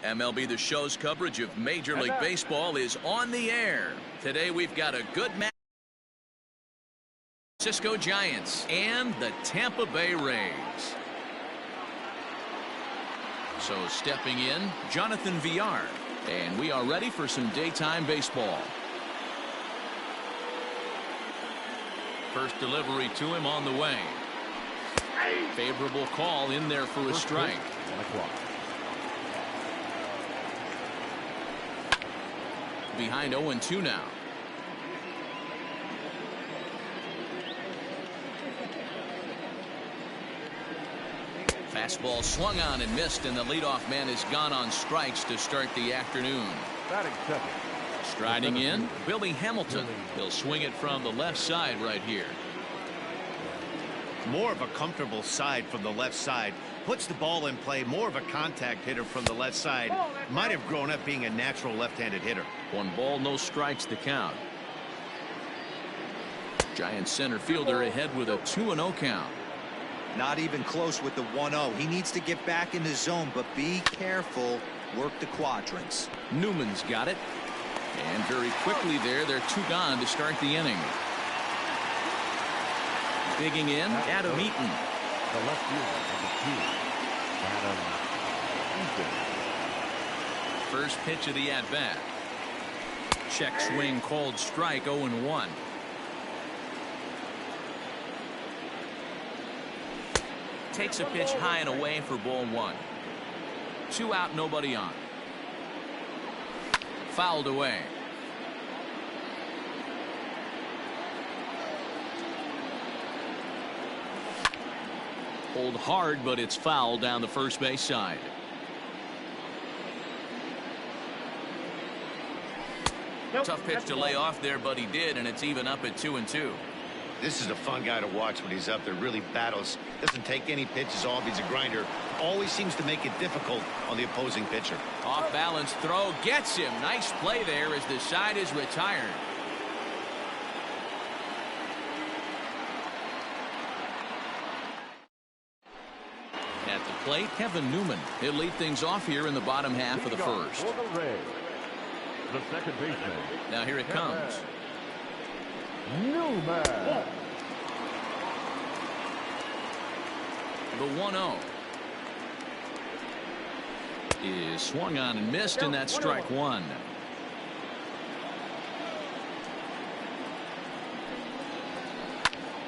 MLB The Show's coverage of Major League Baseball is on the air. Today we've got a good match. Cisco Giants and the Tampa Bay Rays. So stepping in, Jonathan Villar. And we are ready for some daytime baseball. First delivery to him on the way. Favorable call in there for a strike. Behind 0-2 now. Fastball swung on and missed, and the leadoff man has gone on strikes to start the afternoon. Striding in, Billy Hamilton. He'll swing it from the left side right here. More of a comfortable side from the left side. Puts the ball in play. More of a contact hitter from the left side. Might have grown up being a natural left-handed hitter. 1 ball, no strikes to count. Giants center fielder ahead with a 2-0 count. Not even close with the 1-0. He needs to get back in the zone, but be careful. Work the quadrants. Newman's got it. And very quickly there, they're 2 gone to start the inning. Digging in, Adam Eaton. The left fielder, number 2, Adam Eaton. First pitch of the at-bat. Check swing called strike, 0-1. Takes a pitch high and away for ball 1. 2 out, nobody on. Fouled away. Hold hard, but it's fouled down the first base side. Tough pitch to lay off there, but he did, and it's even up at 2-2. This is a fun guy to watch when he's up there. Really battles. Doesn't take any pitches off. He's a grinder. Always seems to make it difficult on the opposing pitcher. Off balance throw gets him. Nice play there as the side is retired. At the plate, Kevin Newman. He'll lead things off here in the bottom half of the first. The second baseman. Now here it comes. Newman. The 1-0 is swung on and missed, and that's strike 1.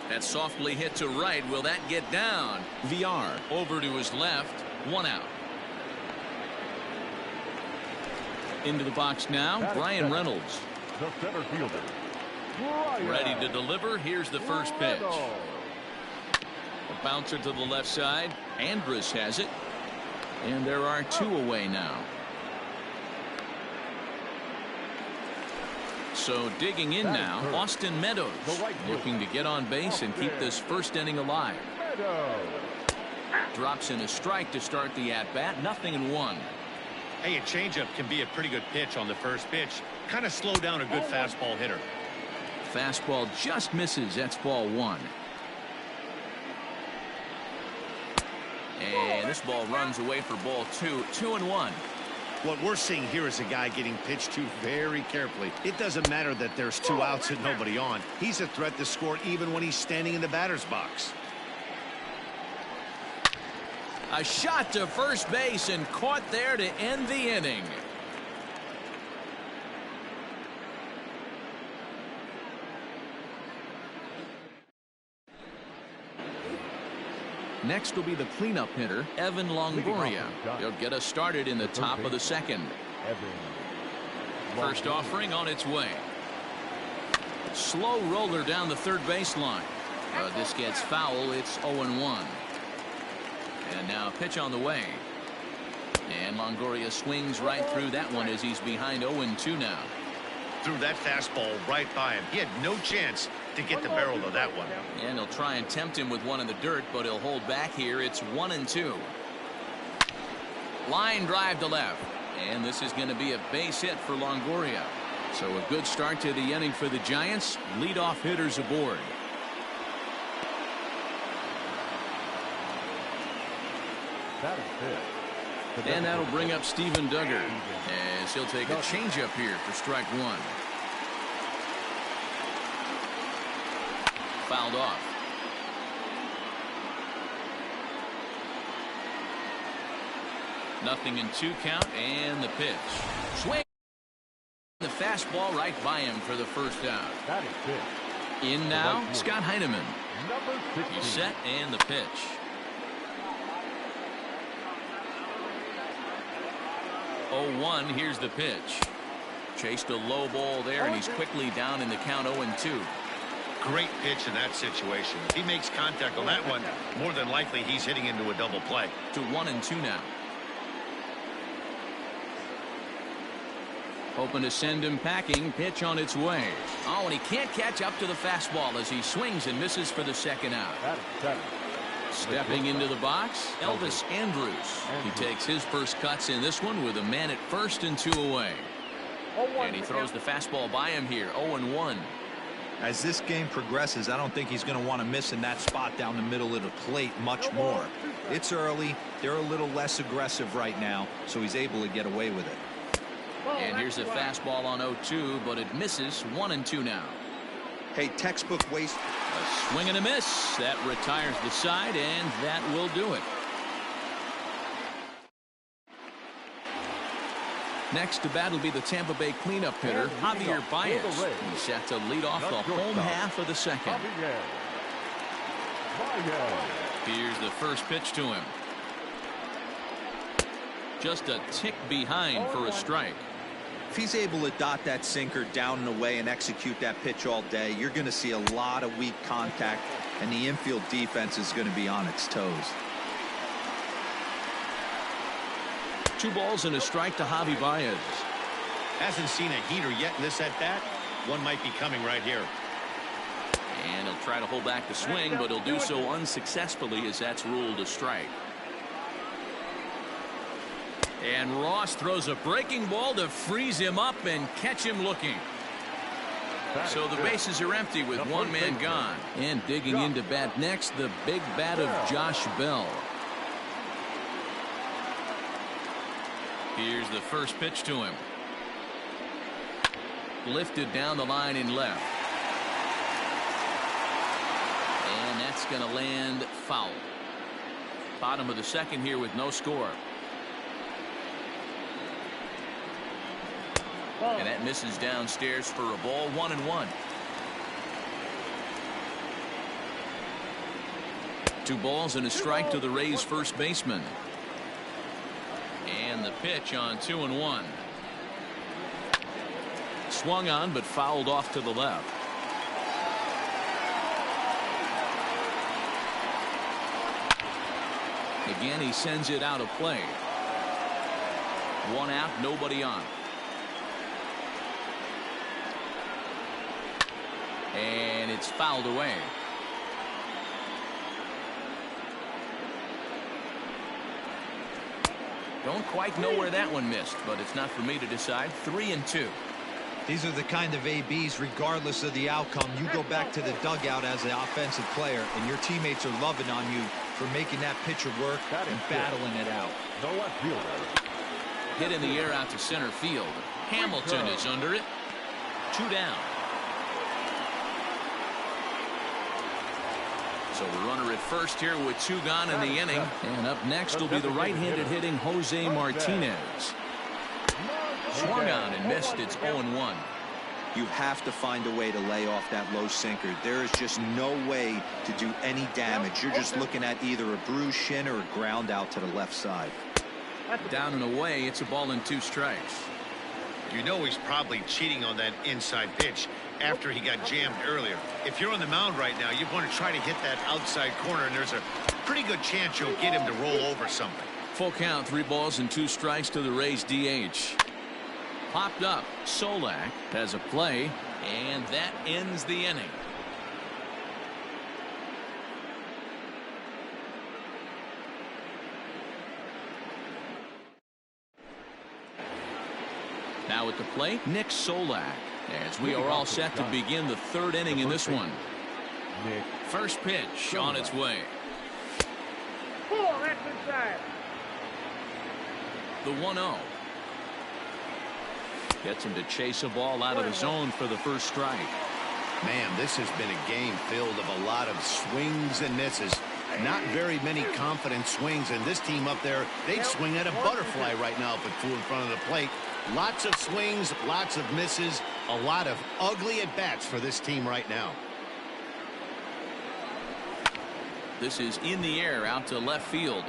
That's softly hit to right. Will that get down? Villar over to his left. 1 out. Into the box now, Brian Reynolds. The center fielder. Ready to deliver. Here's the first pitch. A bouncer to the left side. Andrus has it. And there are 2 away now. So digging in now, Austin Meadows. Looking to get on base and keep this first inning alive. Drops in a strike to start the at-bat. 0-1. Hey, a changeup can be a pretty good pitch on the first pitch. Kind of slow down a good fastball hitter. Fastball just misses. That's ball 1. And this ball runs away for ball 2. 2-1. What we're seeing here is a guy getting pitched to very carefully. It doesn't matter that there's 2 outs and nobody on. He's a threat to score even when he's standing in the batter's box. A shot to first base and caught there to end the inning. Next will be the cleanup hitter, Evan Longoria. He'll get us started in the top of the second. First offering on its way. Slow roller down the third baseline. This gets foul. It's 0-1. And now a pitch on the way. And Longoria swings right through that one as he's behind 0-2 now. Threw that fastball right by him. He had no chance to get the barrel of that one. And he'll try and tempt him with one in the dirt, but he'll hold back here. It's 1-2. Line drive to left. And this is going to be a base hit for Longoria. So a good start to the inning for the Giants. Leadoff hitters aboard. That is it. And that'll bring up Steven Duggar as he'll take a changeup here for strike one. Fouled off. Nothing in 2 count, and the pitch. Swing. The fastball right by him for the first out. That is it. In now, Scott Heineman. Number 16. He's set, and the pitch. 0-1, here's the pitch. Chased a low ball there, and he's quickly down in the count 0-2. Great pitch in that situation. If he makes contact on that one, more than likely he's hitting into a double play. To 1-2 now. Hoping to send him packing. Pitch on its way. Oh, and he can't catch up to the fastball as he swings and misses for the second out. That is 7. Stepping into the box, Elvis Andrus. He takes his first cuts in this one with a man at first and 2 away. And he throws the fastball by him here. 0-1. As this game progresses, I don't think he's going to want to miss in that spot down the middle of the plate much more. It's early. They're a little less aggressive right now, so he's able to get away with it. And here's a fastball on 0-2, but it misses. 1-2 now. Hey, textbook waste. A swing and a miss. That retires the side, and that will do it. Next to bat will be the Tampa Bay cleanup hitter, Javier Baez. He's set to lead off the home half of the second. Here's the first pitch to him. Just a tick behind for a strike. If he's able to dot that sinker down and away and execute that pitch all day, you're going to see a lot of weak contact, and the infield defense is going to be on its toes. 2 balls and a strike to Javi Baez. Hasn't seen a heater yet in this at-bat. One might be coming right here. And he'll try to hold back the swing, but he'll do so unsuccessfully as that's ruled a strike. And Ross throws a breaking ball to freeze him up and catch him looking. So the bases are empty with 1 man gone. And digging into bat next, the big bat of Josh Bell. Here's the first pitch to him. Lifted down the line in left. And that's going to land foul. Bottom of the second here with no score. And that misses downstairs for a ball. 1-1. 2 balls and a strike to the Rays first baseman. And the pitch on 2-1. Swung on but fouled off to the left. Again, he sends it out of play. 1 out, nobody on. And it's fouled away. Don't quite know where that one missed, but it's not for me to decide. 3-2. These are the kind of ABs, regardless of the outcome. You go back to the dugout as an offensive player, and your teammates are loving on you for making that pitcher work and battling it out. The left fielder. Hit in the air out to center field. Hamilton is under it. 2 down. So the runner at first here with 2 gone in the inning. And up next will be the right-handed hitting Jose Martinez. Swung on and missed. It's 0-1. You have to find a way to lay off that low sinker. There is just no way to do any damage. You're just looking at either a bruised shin or a ground out to the left side. Down and away. It's a ball and 2 strikes. You know he's probably cheating on that inside pitch after he got jammed earlier. If you're on the mound right now, you want to try to hit that outside corner, and there's a pretty good chance you'll get him to roll over something. Full count, 3 balls and 2 strikes to the Rays DH. Popped up. Solak has a play, and that ends the inning. Now at the plate, Nick Solak, as we are all set to begin the 3rd inning in this one. First pitch on its way. That's inside. The 1-0. Gets him to chase a ball out of the zone for the first strike. Man, this has been a game filled of a lot of swings and misses. Not very many confident swings, and this team up there, they'd swing at a butterfly right now if it flew in front of the plate. Lots of swings, lots of misses, a lot of ugly at-bats for this team right now. This is in the air out to left field.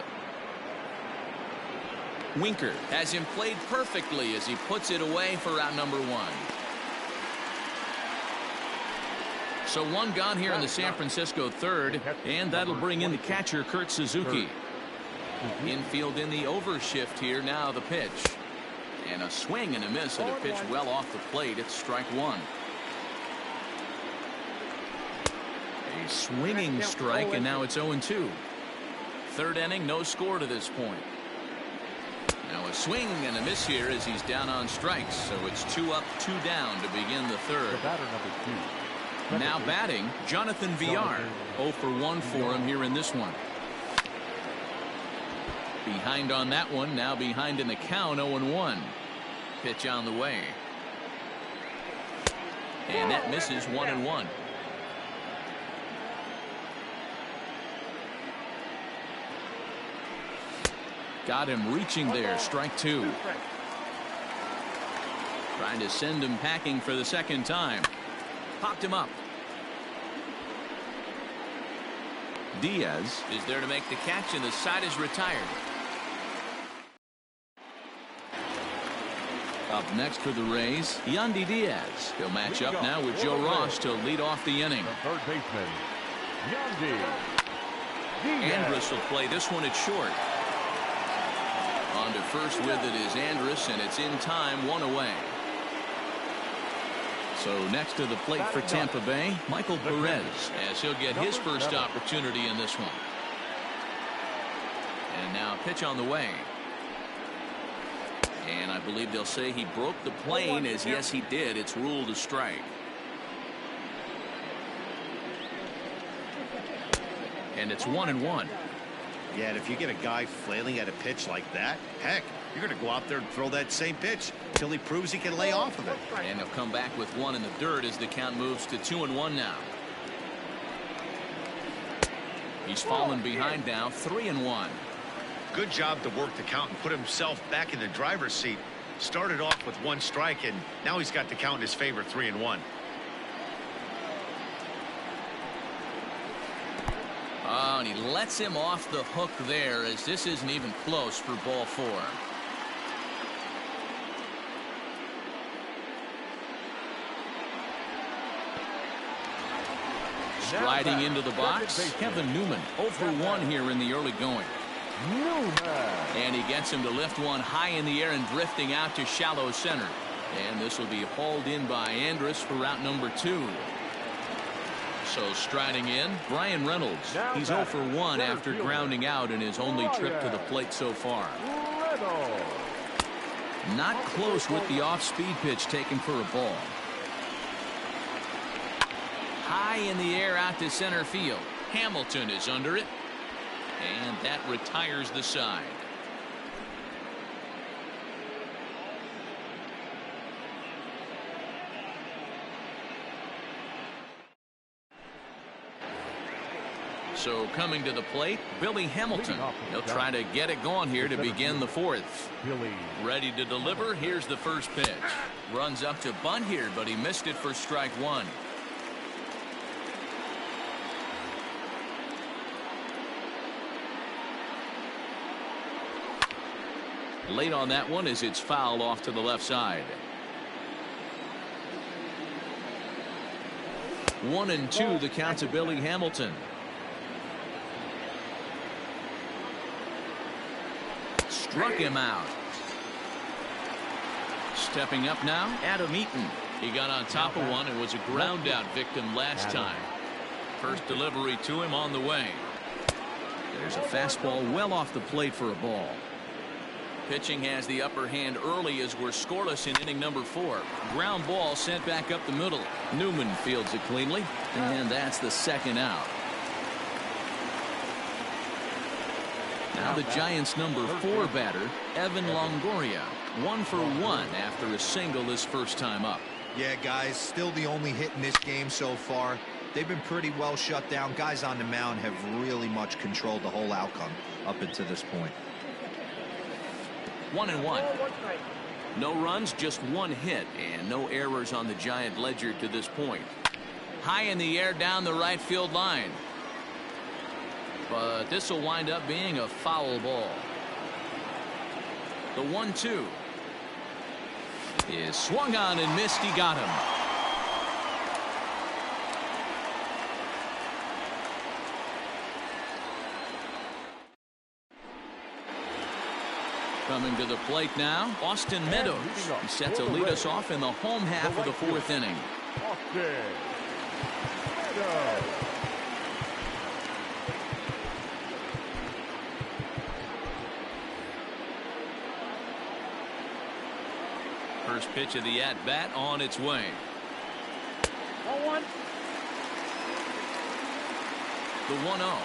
Winker has him played perfectly as he puts it away for out number 1. So one gone here in the San Francisco third, and that'll bring in the catcher Kurt Suzuki. Infield in the overshift here. Now the pitch. And a swing and a miss at a pitch well off the plate. It's strike 1. A swinging strike, and now it's 0-2. Third inning, no score to this point. Now a swing and a miss here as he's down on strikes. So it's 2 up, 2 down to begin the third. Now batting, Jonathan Villar. 0 for 1 for him here in this one. Behind on that one, now behind in the count, 0-1. Pitch on the way. And that misses 1-1. Got him reaching there, strike 2. Trying to send him packing for the second time. Popped him up. Diaz is there to make the catch, and the side is retired. Up next for the Rays, Yandy Diaz. He'll match up now with Joe Ross to lead off the inning. The third baseman, Yandy Diaz. Andrus will play this one at short. On to first with it is Andrus, and it's in time, 1 away. So next to the plate for Tampa Bay, Michael Perez, as he'll get his first opportunity in this one. And now pitch on the way. And I believe they'll say he broke the plane, as yes he did. It's ruled a strike. And it's 1-1. Yeah, and if you get a guy flailing at a pitch like that, heck, you're going to go out there and throw that same pitch until he proves he can lay off of it. And he'll come back with 1 in the dirt as the count moves to 2-1 now. He's fallen behind now, 3-1. Good job to work the count and put himself back in the driver's seat. Started off with 1 strike, and now he's got the count in his favor, 3-1. Oh, and he lets him off the hook there, as this isn't even close for ball 4. Striding into the box, Kevin Newman. 0 for 1 here in the early going. And he gets him to lift one high in the air and drifting out to shallow center. And this will be hauled in by Andrus for route number 2. So striding in, Brian Reynolds. He's 0 for 1 after grounding out in his only trip to the plate so far. Not close with the off-speed pitch taken for a ball. High in the air out to center field. Hamilton is under it. And that retires the side. So coming to the plate, Billy Hamilton. He'll try to get it going here to begin the 4th. Ready to deliver. Here's the first pitch. Runs up to bunt here, but he missed it for strike 1. Late on that one as it's fouled off to the left side. 1-2 the count to Billy Hamilton. Struck him out. Stepping up now, Adam Eaton. He got on top of one and was a ground out victim last time. First delivery to him on the way. There's a fastball well off the plate for a ball. Pitching has the upper hand early as we're scoreless in inning number 4. Ground ball sent back up the middle. Newman fields it cleanly, and that's the second out. Now the Giants' number 4 batter, Evan Longoria, 1 for 1 after a single his first time up. Yeah, guys, still the only hit in this game so far. They've been pretty well shut down. Guys on the mound have really much controlled the whole outcome up until this point. 1-1. No runs, just 1 hit, and no errors on the Giant ledger to this point. High in the air down the right field line. But this will wind up being a foul ball. The 1-2 is swung on and missed. He got him. Coming to the plate now, Austin Meadows. He's set to lead us off in the home half of the 4th inning. Austin Meadows. First pitch of the at-bat on its way. 1-1. The 1-0.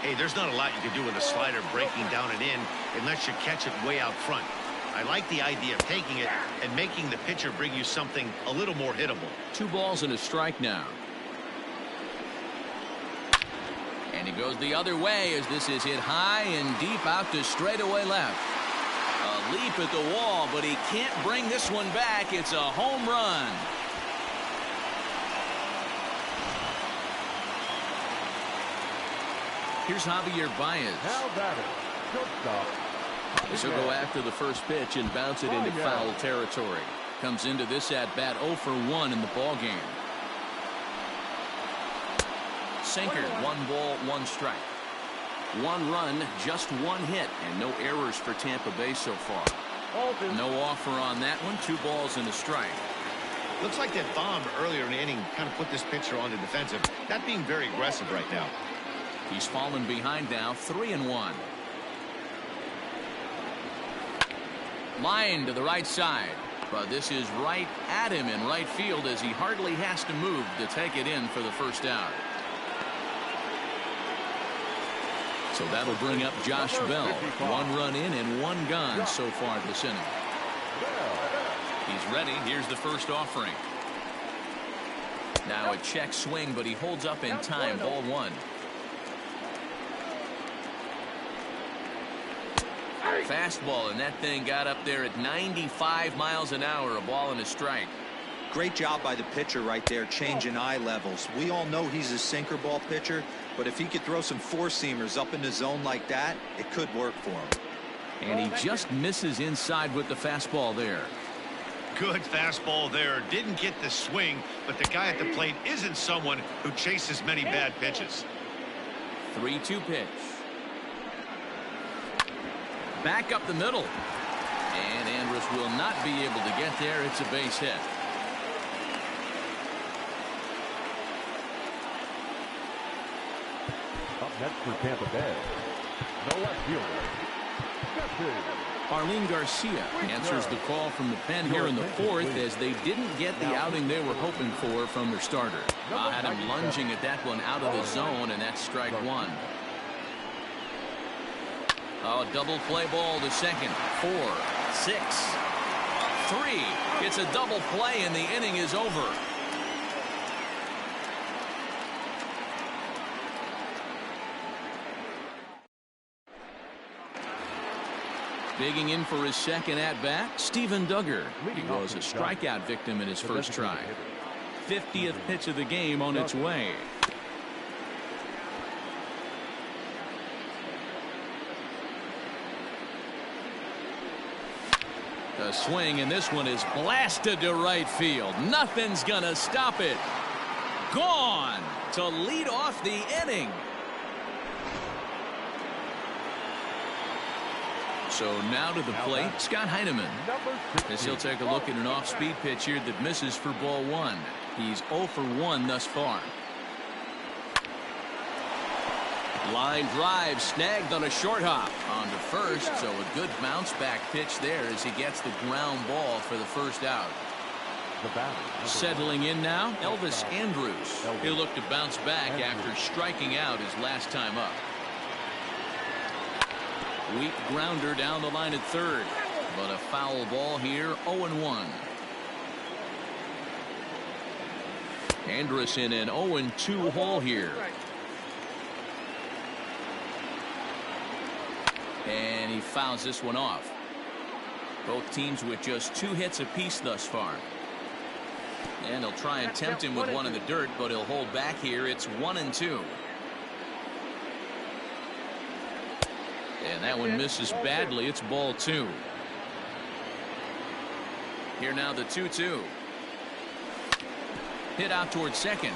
Hey, there's not a lot you can do with a slider breaking down and in unless you catch it way out front. I like the idea of taking it and making the pitcher bring you something a little more hittable. 2 balls and a strike now. And he goes the other way as this is hit high and deep out to straightaway left. A leap at the wall, but he can't bring this one back. It's a home run. Here's Javier Baez. Now batter, shortstop. This will go after the first pitch and bounce it into foul territory. Comes into this at bat 0 for 1 in the ball game. Sinker, 1 ball, 1 strike. 1 run, just 1 hit, and no errors for Tampa Bay so far. No offer on that one. 2 balls and a strike. Looks like that bomb earlier in the inning kind of put this pitcher on the defensive. Not being very aggressive right now. He's fallen behind now, 3-1. Line to the right side, but this is right at him in right field as he hardly has to move to take it in for the first out. So that'll bring up Josh Bell. 1 run in and 1 gone so far this inning. He's ready. Here's the first offering. Now a check swing, but he holds up in time. Ball 1. Fastball, and that thing got up there at 95 miles an hour. A ball and a strike. Great job by the pitcher right there, changing eye levels. We all know he's a sinker ball pitcher, but if he could throw some 4-seamers up in the zone like that, it could work for him. And he just misses inside with the fastball there. Good fastball there. Didn't get the swing, but the guy at the plate isn't someone who chases many bad pitches. 3-2 pitch. Back up the middle. And Andrus will not be able to get there. It's a base hit. Up next for Tampa Bay, the left fielder, Jesse. Arlene Garcia answers the call from the pen here in the 4th as they didn't get the outing they were hoping for from their starter. Had him lunging at that one out of the zone, and that's strike 1. Oh, double play ball to second. 4, 6, 3. It's a double play, and the inning is over. Digging in for his second at-bat, Steven Duggar. He was a strikeout victim in his first try. 50th pitch of the game on its way. A swing, and this one is blasted to right field. Nothing's gonna stop it. Gone to lead off the inning. So now to the plate, Scott Heineman. As he'll take a look at an off-speed pitch here that misses for ball 1. He's 0 for 1 thus far. Line drive snagged on a short hop on to first, so a good bounce back pitch there as he gets the ground ball for the first out. the batter. Settling in now, Elvis Andrus. He'll look to bounce back after striking out his last time up. Weak grounder down the line at third, but a foul ball here. 0-1. Andrus in an 0-2 hole here. And he fouls this one off. Both teams with just 2 hits apiece thus far. And he'll try and tempt him with one in the dirt, but he'll hold back here. It's 1-2. And that one misses badly. It's ball 2. Here now the 2-2. Hit out towards second.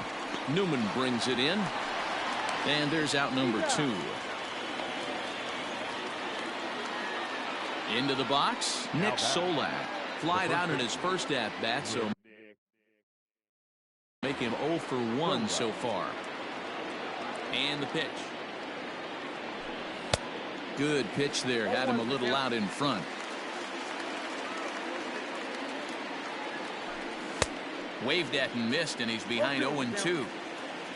Newman brings it in. And there's out number 2. Into the box, Nick Solak. Flied out in his first at-bat, so make him 0 for 1 so far. And the pitch. Good pitch there. Had him a little out in front. Waved at and missed, and he's behind 0-2.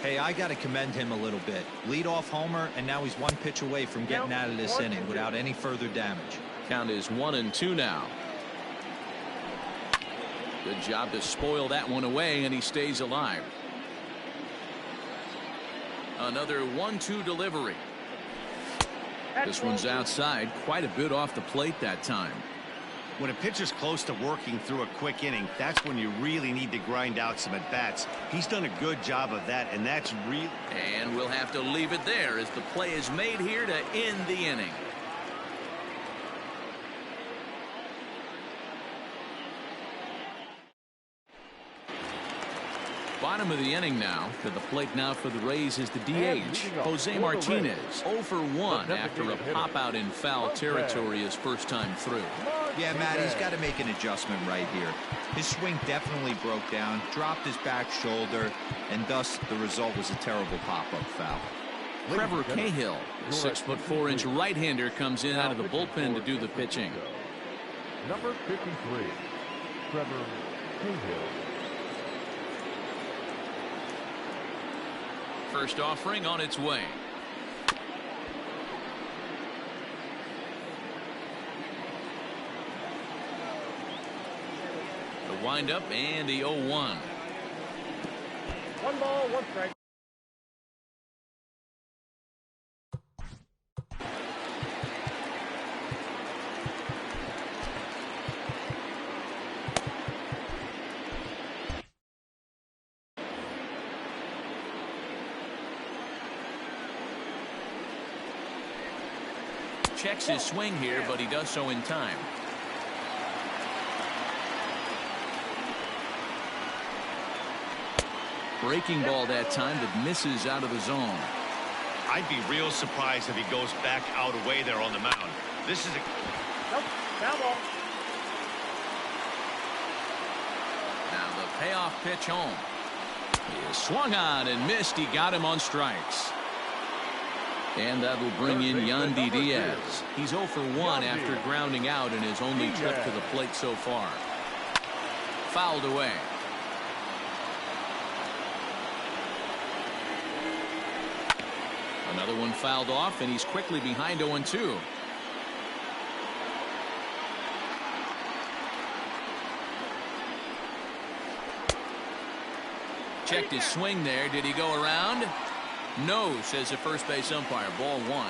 Hey, I got to commend him a little bit. Leadoff homer, and now he's 1 pitch away from getting out of this inning without any further damage. Count is 1-2 now. Good job to spoil that one away, and he stays alive. Another 1-2 delivery. This one's outside, quite a bit off the plate that time. When a pitcher's close to working through a quick inning, that's when you really need to grind out some at-bats. He's done a good job of that, and that's real. And we'll have to leave it there as the play is made here to end the inning. Bottom of the inning now. To the plate now for the Rays is the DH, Jose Martinez. 0 for 1 after a pop-out in foul territory his first time through. Yeah, Matt, he's got to make an adjustment right here. His swing definitely broke down, dropped his back shoulder, and thus the result was a terrible pop-up foul. Trevor Cahill, the 6'4" right-hander, comes in out of the bullpen to do the pitching. Number 53, Trevor Cahill. First offering on its way. The windup and the 0-1. 1 ball, 1 strike. Checks his swing here, but he does so in time. Breaking ball that time that misses out of the zone. I'd be real surprised if he goes back out away there on the mound. This is a... Nope, foul ball. Now the payoff pitch home. He swung on and missed. He got him on strikes. And that will bring in Yandy Diaz. He's 0 for 1 after grounding out in his only trip to the plate so far. Fouled away. Another one fouled off, and he's quickly behind 0-2. Checked his swing there. Did he go around? No, says the first base umpire. Ball 1.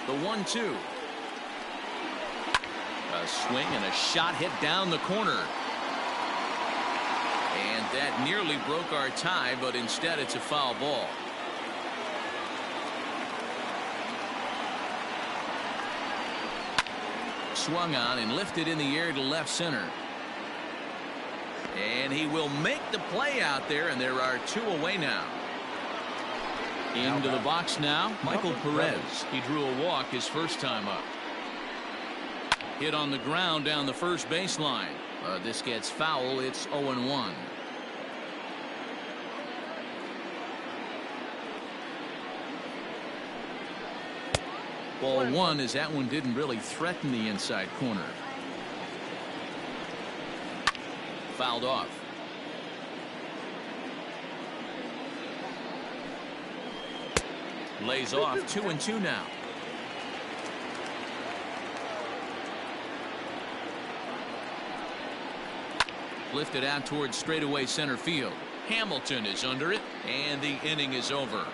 The 1-2. A swing and a shot hit down the corner. And that nearly broke our tie, but instead it's a foul ball. Swung on and lifted in the air to left center. And he will make the play out there, and there are 2 away now. Into the box now, Michael Perez. He drew a walk his first time up. Hit on the ground down the first baseline. This gets foul. It's 0-1. Ball 1 as that one didn't really threaten the inside corner. fouled off. Lays off 2-2 now. Lifted out towards straightaway center field. Hamilton is under it, and the inning is over.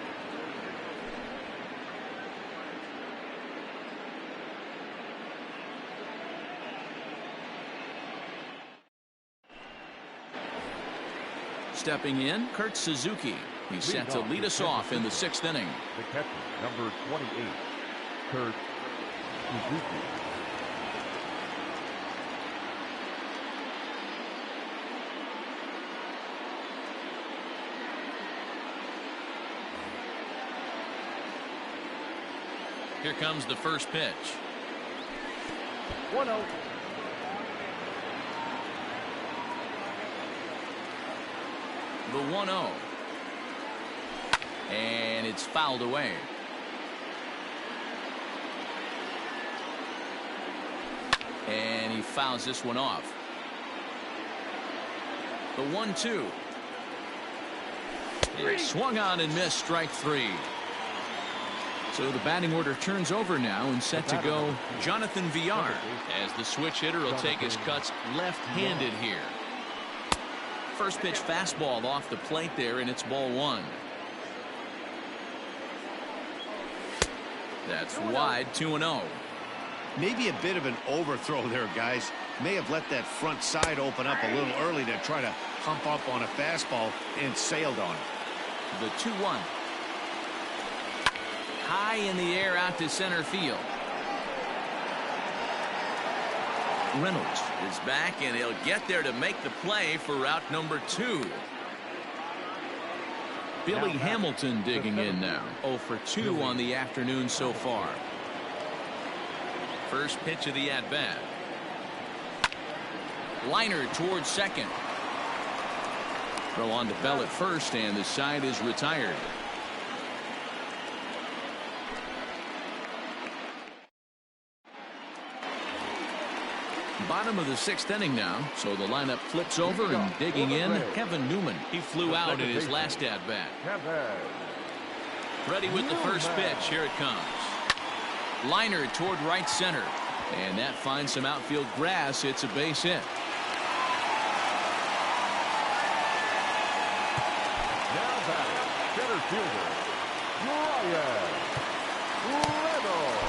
Stepping in, Kurt Suzuki. He's set to lead us off in the 6th inning. The catcher, number 28, Kurt Suzuki. Here comes the first pitch. 1-0. The 1-0. And it's fouled away. And he fouls this one off. The 1-2. Swung on and missed, strike 3. So the batting order turns over now and set to go Jonathan Villar, as the switch hitter will take his cuts left-handed here. First pitch fastball off the plate there, and it's ball 1. That's wide, 2-0. Maybe a bit of an overthrow there, guys. May have let that front side open up a little early to try to hump up on a fastball and sailed on it. The 2-1. High in the air out to center field. Reynolds is back, and he'll get there to make the play for route number 2. Billy Hamilton digging in now. 0 for 2 on the afternoon so far. First pitch of the at-bat. Liner towards second. Throw on to Bell at first, and the side is retired. Bottom of the 6th inning now, so the lineup flips over, and digging in, Kevin Newman. He flew out in his last at-bat. Ready with the first pitch. Here it comes. Liner toward right center, and that finds some outfield grass. It's a base hit. Now batting, center fielder, Brian Reynolds.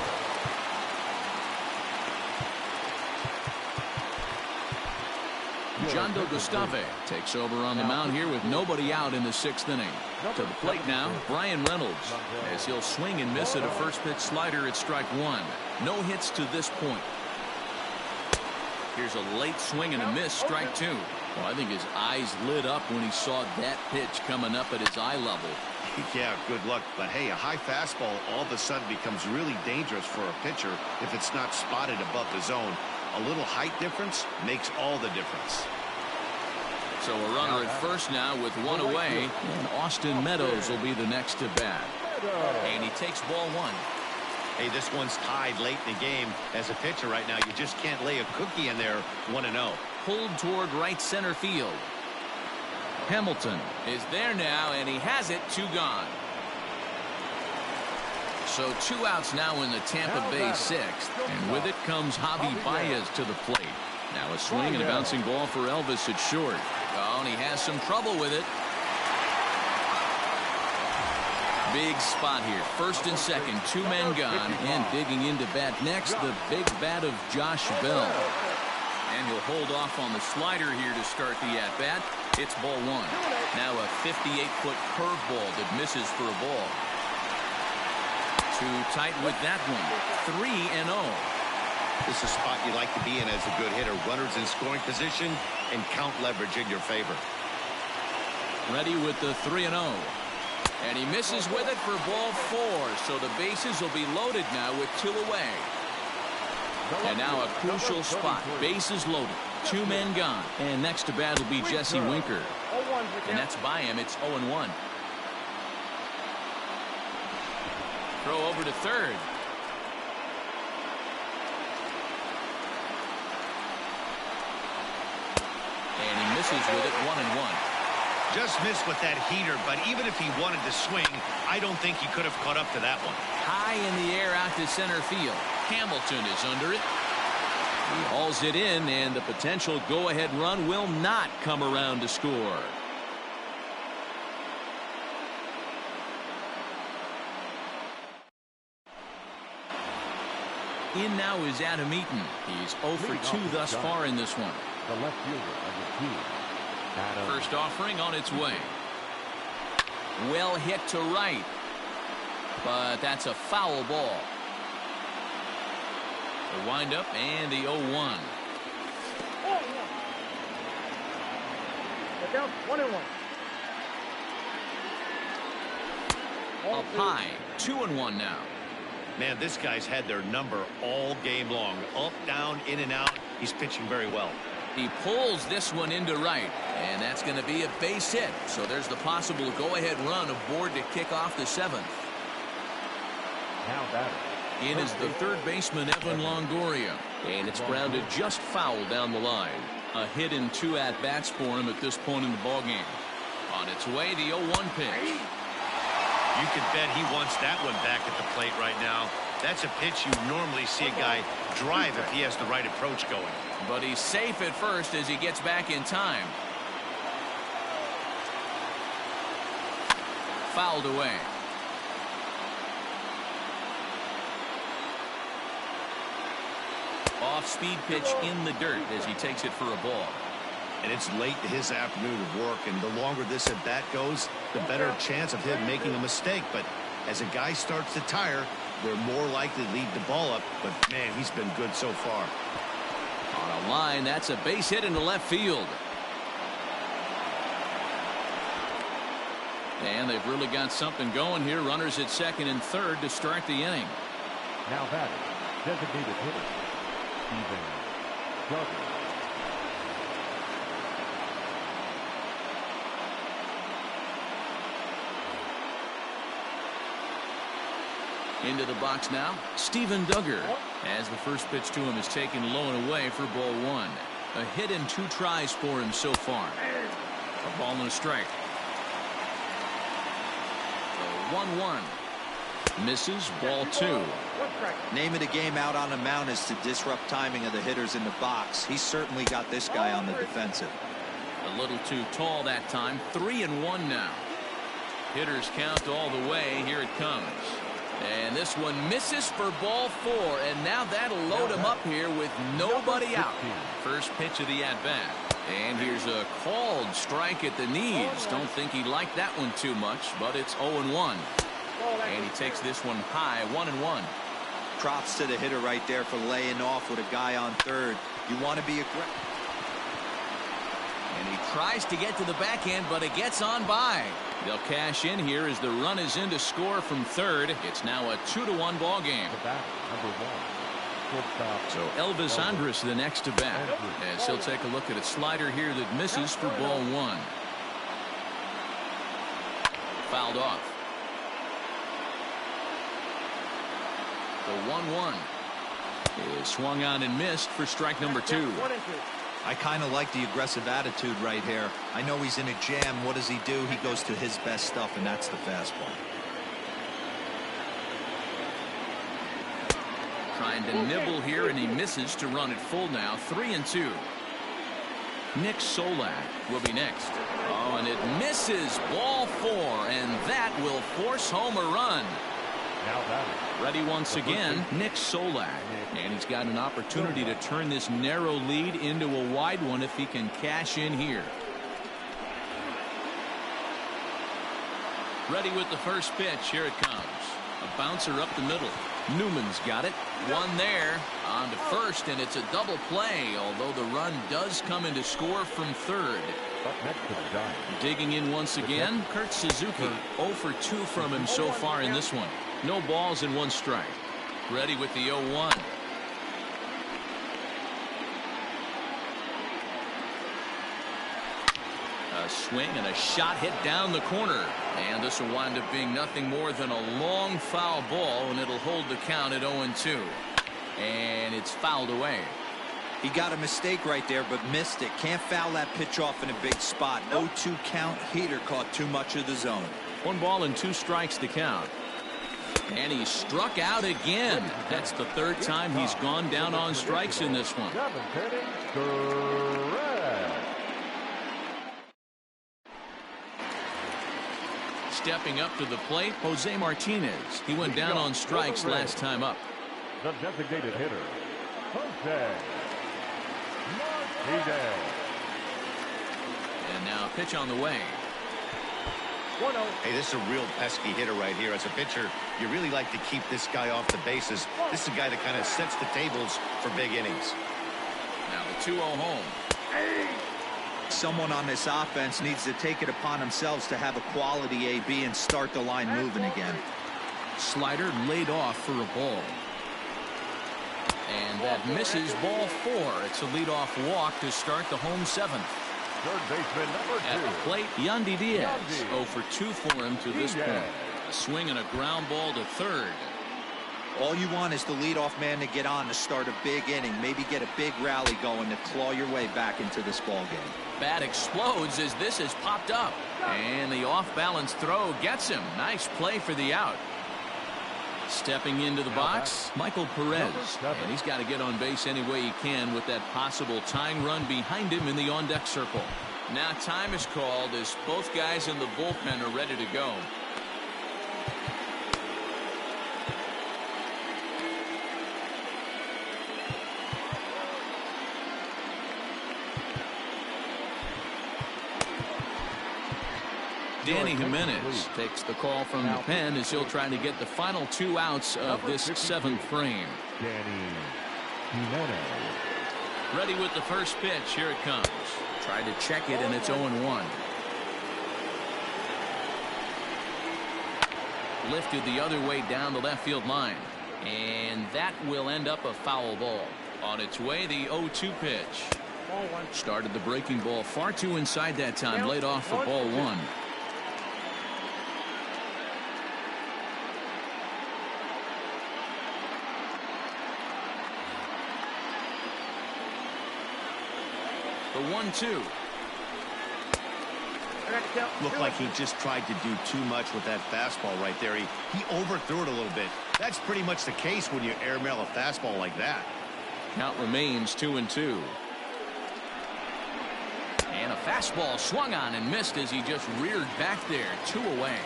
Jondo Gustave takes over on the mound here with nobody out in the 6th inning. To the plate now, Brian Reynolds, as he'll swing and miss at a first pitch slider at strike 1. No hits to this point. Here's a late swing and a miss, strike 2. Well, I think his eyes lit up when he saw that pitch coming up at his eye level. Yeah, good luck. But hey, a high fastball all of a sudden becomes really dangerous for a pitcher if it's not spotted above the zone. A little height difference makes all the difference. So a runner at first now with 1 away, and Austin Meadows will be the next to bat. And he takes ball 1. Hey, this one's tied late in the game. As a pitcher right now, you just can't lay a cookie in there. 1-0. Pulled toward right center field. Hamilton is there now, and he has it. 2 gone. So 2 outs now in the Tampa Bay 6th, and with it comes Javi Baez to the plate. Now a swing and a bouncing ball for Elvis at short. Oh, and he has some trouble with it. Big spot here. First and second, 2 men gone, and digging into bat next, the big bat of Josh Bell. And he'll hold off on the slider here to start the at-bat. It's ball 1. Now a 58-foot curveball that misses for a ball. Too tight with that one. 3-0. This is a spot you like to be in as a good hitter. Runners in scoring position and count leverage in your favor. Ready with the 3-0. And he misses with it for ball 4. So the bases will be loaded now with 2 away. And now a crucial spot. Bases loaded. 2 men gone. And next to bat will be Jesse Winker. And that's by him. It's 0-1. Throw over to third. And he misses misses with it, 1-1. Just missed with that heater, but even if he wanted to swing, I don't think he could have caught up to that one. High in the air out to center field. Hamilton is under it. He hauls it in, and the potential go-ahead run will not come around to score. In now is Adam Eaton. He's 0 for 2 thus far in this one. The left fielder, number 2. Adam. First offering on its way. Well hit to right. But that's a foul ball. The windup and the 0-1. Down 1-1. Up high, 2-1 now. Man, this guy's had their number all game long. Up, down, in and out. He's pitching very well. He pulls this one into right, and that's going to be a base hit. So there's the possible go-ahead run aboard to kick off the 7th. Now batting. In is the third baseman, Evan Longoria. And it's grounded just foul down the line. A hit in 2 at-bats for him at this point in the ballgame. On its way, the 0-1 pitch. You can bet he wants that one back at the plate right now. That's a pitch you normally see a guy drive if he has the right approach going. But he's safe at first as he gets back in time. Fouled away. Off-speed pitch in the dirt as he takes it for a ball. And it's late in his afternoon of work, and the longer this at bat goes, the better chance of him making a mistake. But as a guy starts to tire, they're more likely to leave the ball up. But man, he's been good so far. On a line, that's a base hit into left field. And they've really got something going here. Runners at second and third to start the inning. Now batting. Designated hitter, Steven Duggar. Into the box now, Steven Duggar, as the first pitch to him is taken low and away for ball 1. A hit in 2 tries for him so far. A ball and a strike. The 1-1. Misses, ball 2. Name of the game out on the mound is to disrupt timing of the hitters in the box. He's certainly got this guy on the defensive. A little too tall that time. 3-1 now. Hitters count all the way. Here it comes. And this one misses for ball 4, and now that'll load him up here with nobody out. First pitch of the at-bat. And here's a called strike at the knees. Don't think he liked that one too much, but it's 0-1. And he takes this one high, 1-1. Props to the hitter right there for laying off with a guy on third. You want to be aggressive. And he tries to get to the backhand, but it gets on by. They'll cash in here as the run is in to score from third. It's now a 2-1 ball game. Number 1. So Elvis Andrus the next to bat, as he'll take a look at a slider here that misses for ball 1. Fouled off. The 1-1 is swung on and missed for strike number 2. I kind of like the aggressive attitude right here. I know he's in a jam. What does he do? He goes to his best stuff, and that's the fastball. Trying to nibble here, and he misses to run it full now. 3-2. Nick Solak will be next. Oh, and it misses, ball 4, and that will force home a run. Now batting. Ready once again, Nick Solak. And he's got an opportunity to turn this narrow lead into a wide one if he can cash in here. Ready with the first pitch. Here it comes. A bouncer up the middle. Newman's got it. One there. On to first, and it's a double play, although the run does come into score from third. Up next to the Giants. Digging in once again, Kurt Suzuki. 0 for 2 from him so far in this one. No balls and 1 strike. Ready with the 0-1. A swing and a shot hit down the corner. And this will wind up being nothing more than a long foul ball, and it'll hold the count at 0-2. And it's fouled away. He got a mistake right there, but missed it. Can't foul that pitch off in a big spot. 0-2 count. Heater caught too much of the zone. 1 ball and 2 strikes to count. And he struck out again. That's the 3rd time he's gone down on strikes in this one. 7th inning, correct. Stepping up to the plate, Jose Martinez. He went down on strikes last time up. The designated hitter, Jose Martinez. And now pitch on the way. 1-0. Hey, this is a real pesky hitter right here. As a pitcher, you really like to keep this guy off the bases. This is a guy that kind of sets the tables for big innings. Now the 2-0 home. Someone on this offense needs to take it upon themselves to have a quality AB and start the line moving again. Slider laid off for a ball. And that misses, ball 4. It's a leadoff walk to start the home 7th. Third baseman number 2. At the plate, Yandy Diaz. Yandy. 0 for 2 for him to this Diaz. point. A swing and a ground ball to third. All you want is the leadoff man to get on to start a big inning. Maybe get a big rally going to claw your way back into this ball game. Bat explodes as this has popped up. And the off-balance throw gets him. Nice play for the out. Stepping into the box, Michael Perez. And he's got to get on base any way he can with that possible tying run behind him in the on-deck circle. Now time is called as both guys in the bullpen are ready to go. Danny Jimenez takes the call from the pen as he'll try to get the final 2 outs of this 7th frame. Danny Jimenez. Ready with the first pitch. Here it comes. Tried to check it, and it's 0-1. Lifted the other way down the left field line. And that will end up a foul ball. On its way, the 0-2 pitch. Started the breaking ball far too inside that time. Laid off for ball 1. The 1-2. Looked like he just tried to do too much with that fastball right there. He overthrew it a little bit. That's pretty much the case when you airmail a fastball like that. Count remains 2-2. And a fastball swung on and missed as he just reared back there. 2 away.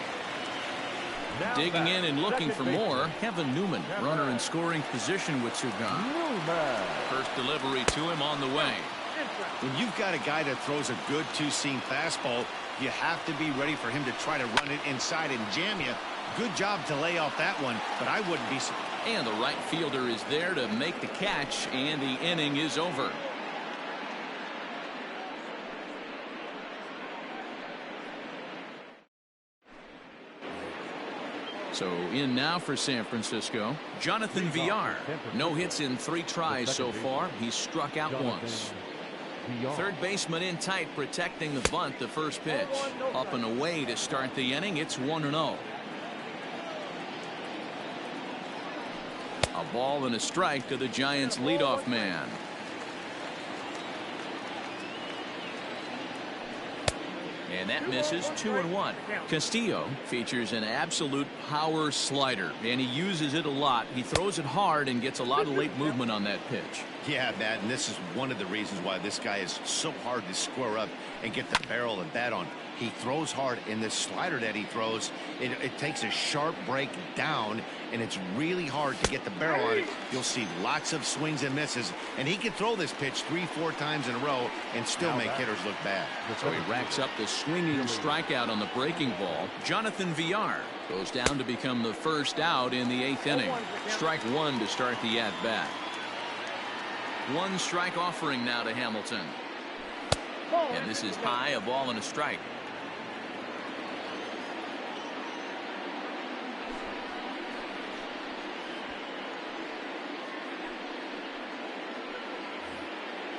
Now Digging in and looking for second more, baseman. Kevin Newman, runner in scoring position with Sugan. Newman. First delivery to him on the way. When you've got a guy that throws a good two-seam fastball, you have to be ready for him to try to run it inside and jam you. Good job to lay off that one, but I wouldn't be surprised. And the right fielder is there to make the catch, and the inning is over. So in now for San Francisco, Jonathan Villar. No hits in 3 tries so far. He's struck out once. Third baseman in tight, protecting the bunt. The first pitch up and away to start the inning. It's 1-0. A ball and a strike to the Giants leadoff man. And that misses. 2-1. Castillo features an absolute power slider, and he uses it a lot. He throws it hard and gets a lot of late movement on that pitch. Yeah, Matt, and this is one of the reasons why this guy is so hard to square up and get the barrel of bat on. He throws hard, and this slider that he throws, it takes a sharp break down, and it's really hard to get the barrel on it. You'll see lots of swings and misses, and he can throw this pitch 3-4 times in a row and still make hitters look bad. So he racks up the swinging strikeout on the breaking ball. Jonathan Villar goes down to become the first out in the 8th inning. Strike 1 to start the at-bat. 1 strike offering now to Hamilton. And this is high, a ball and a strike.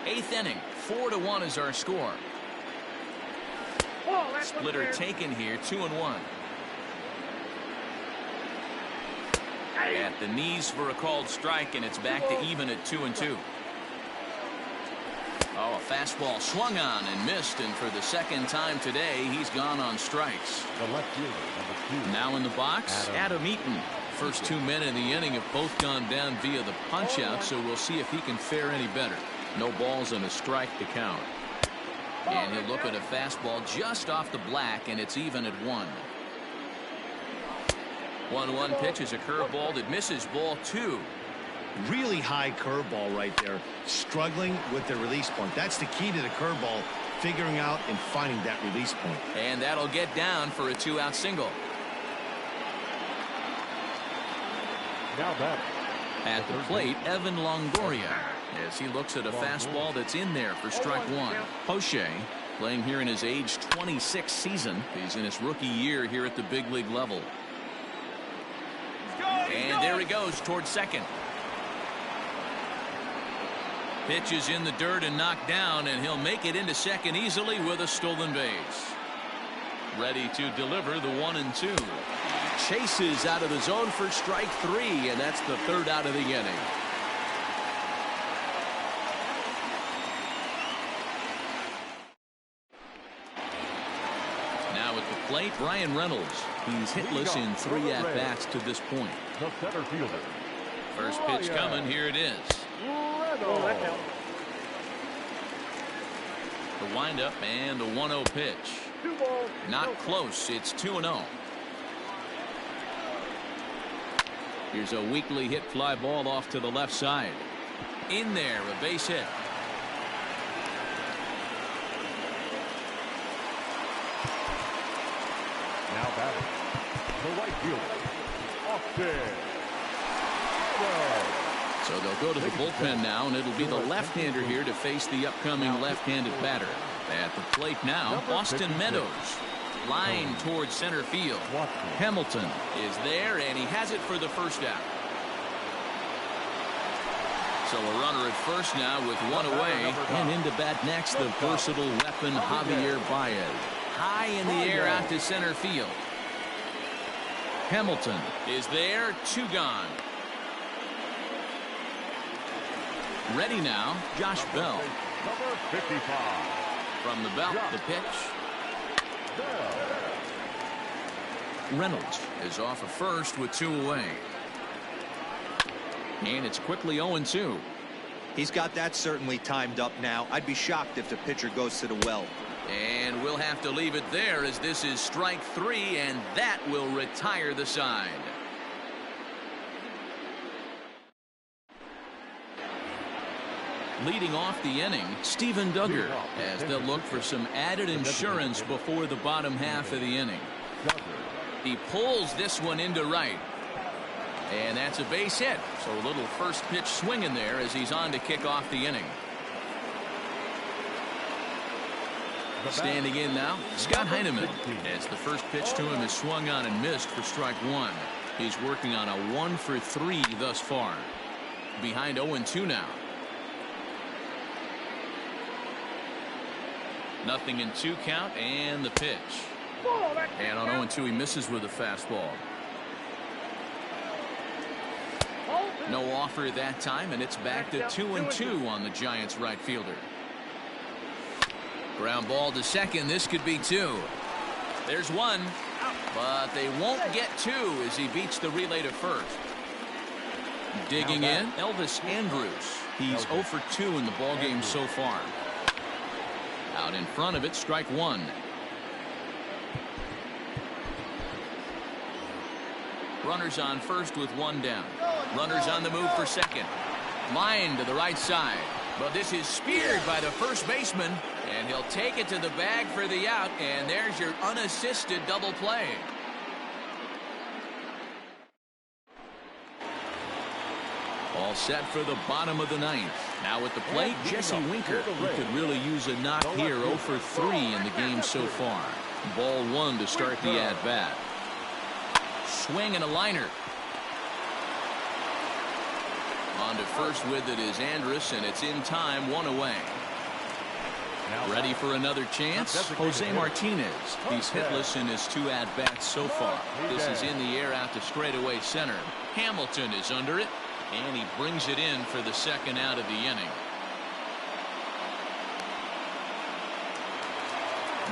Eighth inning, 4-1 is our score. Splitter taken here, 2-1. At the knees for a called strike, and it's back to even at 2-2. Fastball swung on and missed, and for the second time today, he's gone on strikes. The left fielder, number 2. Now in the box, Adam Eaton. First 2 men in the inning have both gone down via the punch-out, so we'll see if he can fare any better. No balls and a strike to count. And he'll look at a fastball just off the black, and it's even at 1. 1-1 pitch is a curveball that misses, ball 2. Really high curveball right there. Struggling with the release point. That's the key to the curveball, figuring out and finding that release point. And that'll get down for a 2-out single. Now batter. At the plate, Evan Longoria, as he looks at a fastball that's in there for strike 1. Poche, playing here in his age 26 season. He's in his rookie year here at the big league level. And there he goes towards second. Pitch is in the dirt and knocked down, and he'll make it into second easily with a stolen base. Ready to deliver the 1-2. Chases out of the zone for strike 3, and that's the 3rd out of the inning. Now at the plate, Bryan Reynolds. He's hitless in 3 at-bats to this point. The center fielder. First pitch coming. Here it is. The windup and the 1-0 pitch. Not close. It's 2-0. Here's a weakly hit fly ball off to the left side. In there, a base hit. Now batting. The right fielder. Off there. So they'll go to the bullpen now, and it'll be the left-hander here to face the upcoming left-handed batter. At the plate now, Austin Meadows. Line towards center field. Hamilton is there, and he has it for the first out. So a runner at first now with 1 away, and into bat next, the versatile weapon Javier Baez. High in the air out to center field. Hamilton is there, 2 gone. Ready now, Josh Bell. Number 55. From the belt, the pitch. Reynolds is off of first with 2 away. And it's quickly 0-2. He's got that certainly timed up now. I'd be shocked if the pitcher goes to the well. And we'll have to leave it there, as this is strike 3, and that will retire the side. Leading off the inning, Steven Duggar, as they'll look for some added insurance before the bottom half of the inning. He pulls this one into right. And that's a base hit. So a little first pitch swing in there as he's on to kick off the inning. Standing in now, Scott Heineman, as the first pitch to him is swung on and missed for strike 1. He's working on a 1-for-3 thus far. Behind 0-2 now. Nothing in 2 count, and the pitch. And on 0-2 he misses with a fastball. No offer that time, and it's back to 2-2 on the Giants right fielder. Ground ball to second. This could be 2. There's 1, but they won't get 2 as he beats the relay to first. Digging in, Elvis Andrus. He's 0 for 2 in the ballgame so far. Out in front of it, strike 1. Runners on first with 1 down. Runners on the move for second. Line to the right side. But this is speared by the first baseman, and he'll take it to the bag for the out, and there's your unassisted double play. All set for the bottom of the 9th. Now at the plate, Jesse Winker. He could really use a knock here. 0 for 3 in the game so far. Ball 1 to start the at-bat. Swing and a liner. On to first with it is Andrus, and it's in time, 1 away. Ready for another chance? Jose Martinez. He's hitless in his 2 at-bats so far. This is in the air out to straightaway center. Hamilton is under it, and he brings it in for the 2nd out of the inning.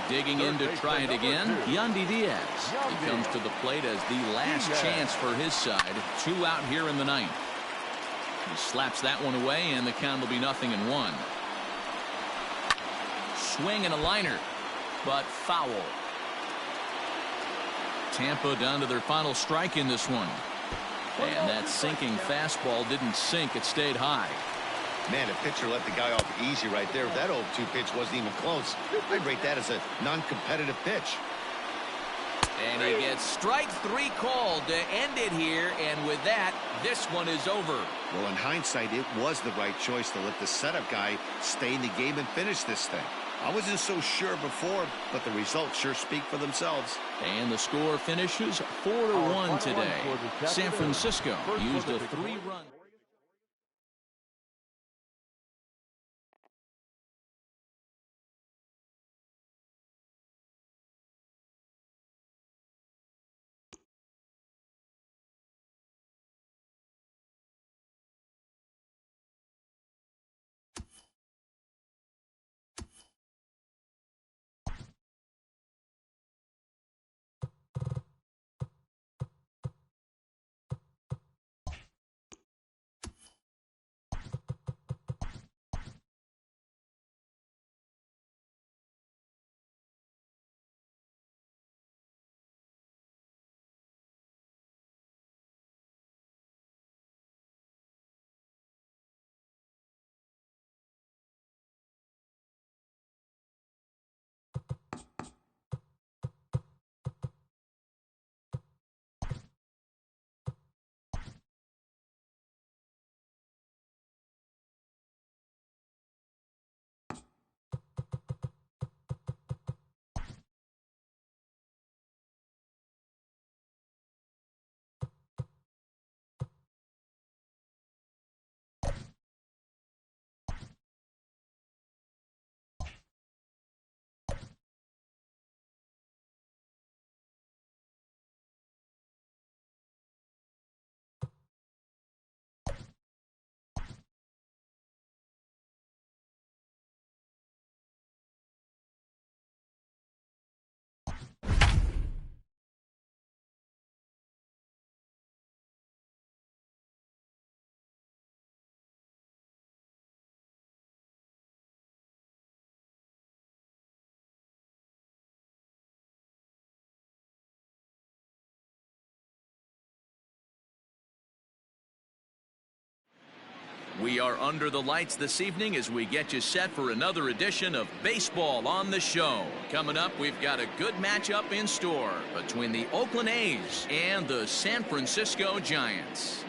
Digging in to try it again, Yandy Diaz. He comes to the plate as the last chance for his side. 2 out here in the ninth. He slaps that one away, and the count will be 0-1. Swing and a liner, but foul. Tampa down to their final strike in this one. And that sinking fastball didn't sink. It stayed high. Man, a pitcher let the guy off easy right there. That 0-2 pitch wasn't even close. I'd rate that as a non-competitive pitch. And he gets strike 3 called to end it here. And with that, this one is over. Well, in hindsight, it was the right choice to let the setup guy stay in the game and finish this thing. I wasn't so sure before, but the results sure speak for themselves. And the score finishes 4-1 today. San Francisco used a 3-run. We are under the lights this evening as we get you set for another edition of Baseball on the Show. Coming up, we've got a good matchup in store between the Oakland A's and the San Francisco Giants.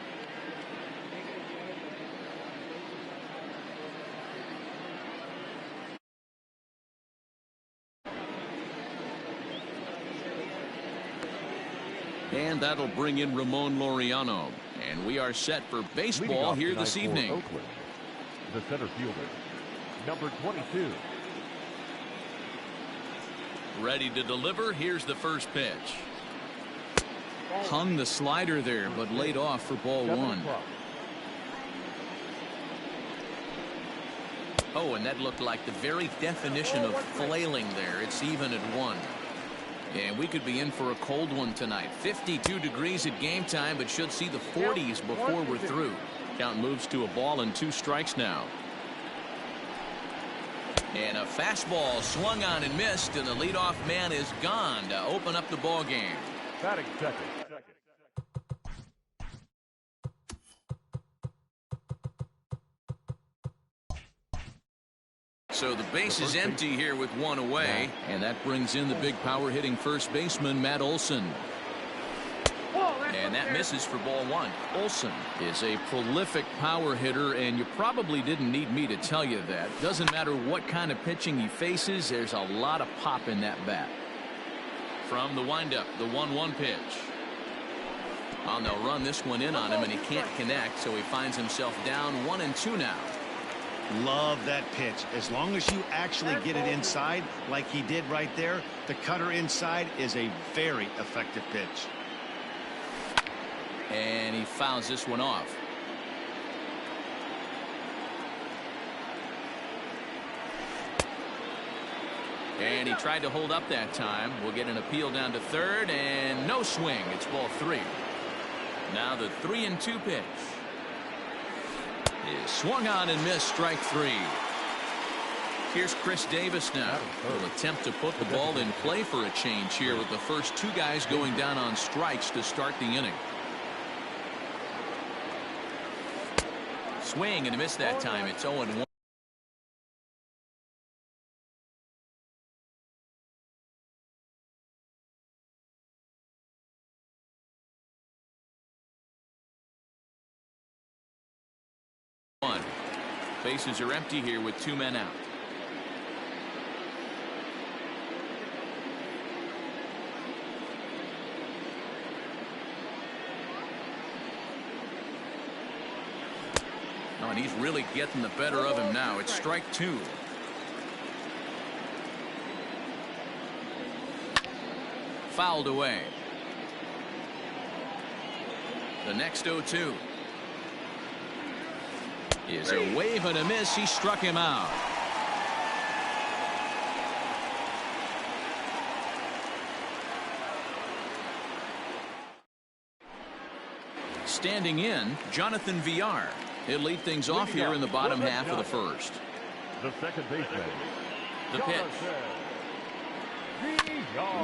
And that'll bring in Ramon Laureano. And we are set for baseball here this evening. Oakland, the center fielder, number 22. Ready to deliver. Here's the first pitch. Hung the slider there, but laid off for ball 1. Oh, and that looked like the very definition of flailing there. It's even at 1. And we could be in for a cold one tonight. 52 degrees at game time, but should see the 40s before we're through. Count moves to a ball and 2 strikes now. And a fastball swung on and missed, and the leadoff man is gone to open up the ball game. Batting second. So the base is empty here with 1 away, and that brings in the big power hitting first baseman Matt Olson. And that misses for ball 1. Olson is a prolific power hitter, and you probably didn't need me to tell you that. Doesn't matter what kind of pitching he faces, there's a lot of pop in that bat. From the windup, the 1-1 pitch. Well, they'll run this one in on him, and he can't connect, so he finds himself down 1-2 now. Love that pitch. As long as you actually get it inside like he did right there, the cutter inside is a very effective pitch. And he fouls this one off. And he tried to hold up that time. We'll get an appeal down to third, and no swing. It's ball 3. Now the 3-2 pitch is swung on and missed. Strike 3. Here's Chris Davis now. Will attempt to put the ball in play for a change here with the first 2 guys going down on strikes to start the inning. Swing and a miss that time. It's 0-1. Bases are empty here with 2 men out. Oh, and he's really getting the better of him now. It's strike 2. Fouled away. The next 0-2 is a wave and a miss. He struck him out. Standing in, Jonathan Villar. He'll lead things off here in the bottom half of the first. The second baseman. The pitch.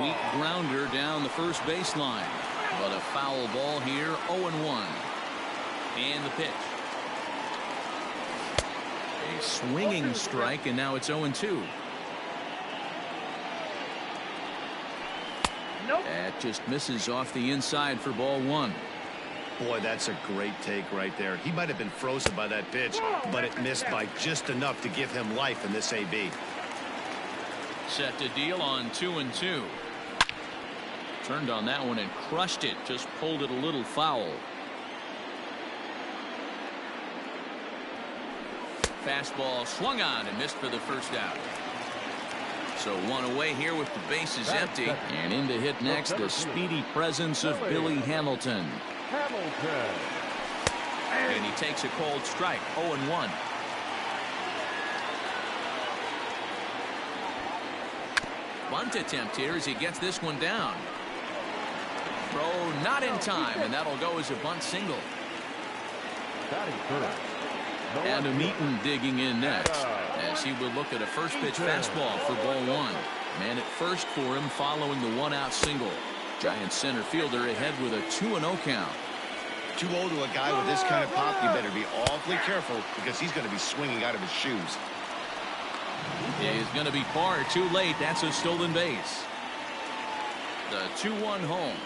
Weak grounder down the first baseline. But a foul ball here. 0-1. And the pitch. A swinging strike, and now it's 0-2. That just misses off the inside for ball 1. Boy, that's a great take right there. He might have been frozen by that pitch, but it missed by just enough to give him life in this AB. Set to deal on 2-2. Turned on that one and crushed it. Just pulled it a little foul. Fastball swung on and missed for the first out. So 1 away here with the bases empty. And in to hit next, the speedy presence of Billy Hamilton. And he takes a cold strike. 0-1. Bunt attempt here as he gets this one down. Throw not in time, and that'll go as a bunt single. Adam Eaton digging in next as he will look at a first pitch fastball for ball 1. Man at first for him following the 1-out single. Giant center fielder ahead with a 2-0 count. 2-0 to a guy with this kind of pop, you better be awfully careful because he's going to be swinging out of his shoes. He's going to be far too late. That's a stolen base. The 2-1 home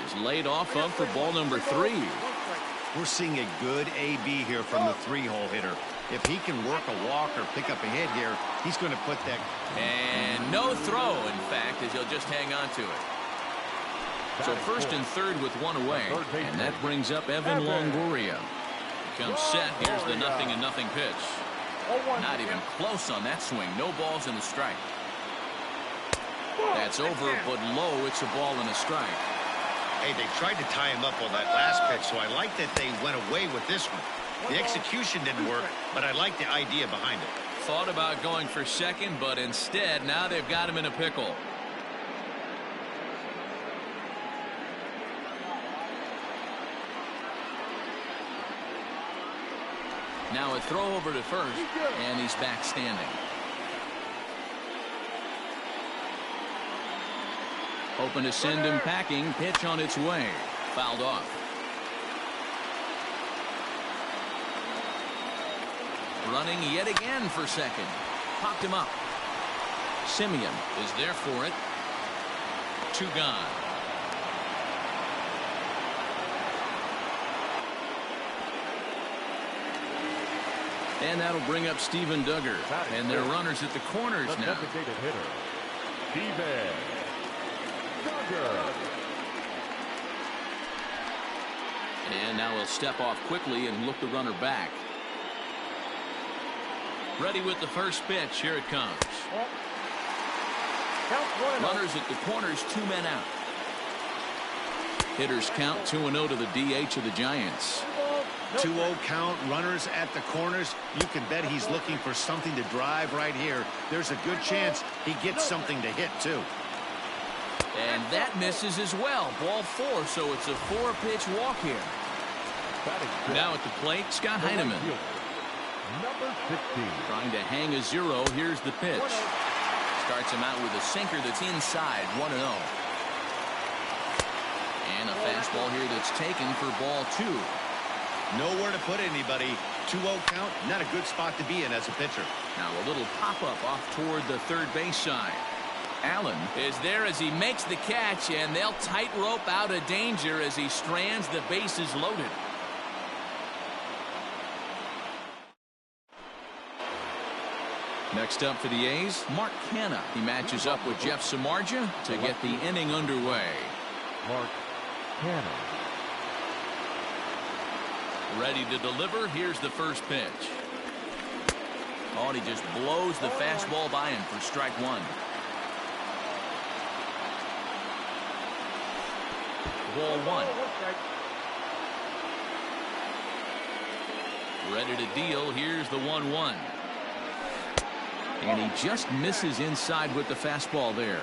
is laid off of for ball number 3. We're seeing a good AB here from the 3-hole hitter. If he can work a walk or pick up a hit here, he's going to put that. And no throw, in fact, as he'll just hang on to it. So first and third with 1 away, and that brings up Evan Longoria. Comes set. Here's the 0-0 pitch. Not even close on that swing. No balls and a strike. That's over, but low. It's a ball and a strike. Hey, they tried to tie him up on that last pitch, so I like that they went away with this one. The execution didn't work, but I like the idea behind it. Thought about going for second, but instead, now they've got him in a pickle. Now a throw over to first, and he's back standing. Open to send him packing. Pitch on its way. Fouled off. Running yet again for second. Popped him up. Simeon is there for it. 2 gone. And that'll bring up Steven Duggar. And their runners at the corners now. Designated hitter, Steven Duggar. And now he'll step off quickly and look the runner back. Ready with the first pitch. Here it comes. Runners at the corners, 2 men out. Hitters count 2-0 to the DH of the Giants. 2-0 count, runners at the corners. You can bet he's looking for something to drive right here. There's a good chance he gets something to hit, too. And that misses as well. Ball 4, so it's a 4-pitch walk here. Now at the plate, Scott Heineman. Number 16. Trying to hang a 0. Here's the pitch. Starts him out with a sinker that's inside, 1-0. And a fastball here that's taken for ball 2. Nowhere to put anybody. 2-0 count, not a good spot to be in as a pitcher. Now a little pop-up off toward the third base side. Allen is there as he makes the catch, and they'll tightrope out of danger as he strands the bases loaded. Next up for the A's, Mark Canha. He matches up with Jeff Samardzija to get the inning underway. Mark Canha. Ready to deliver. Here's the first pitch. Oh, and he just blows the fastball by him for strike 1. Ball 1. Ready to deal. Here's the 1-1. And he just misses inside with the fastball there.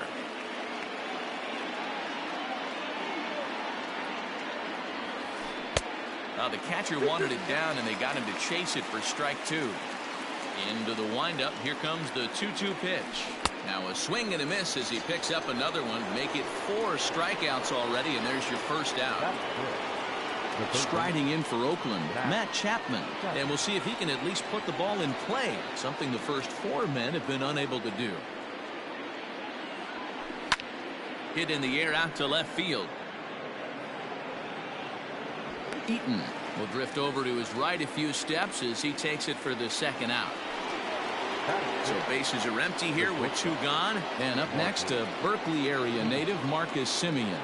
Now the catcher wanted it down, and they got him to chase it for strike 2. Into the windup. Here comes the 2-2 pitch. Now a swing and a miss as he picks up another one. Make it 4 strikeouts already, and there's your first out. Striding in for Oakland, Matt Chapman. And we'll see if he can at least put the ball in play, something the first 4 men have been unable to do. Hit in the air out to left field. Eaton will drift over to his right a few steps as he takes it for the second out. So bases are empty here with 2 gone. And up next, a Berkeley area native, Marcus Semien.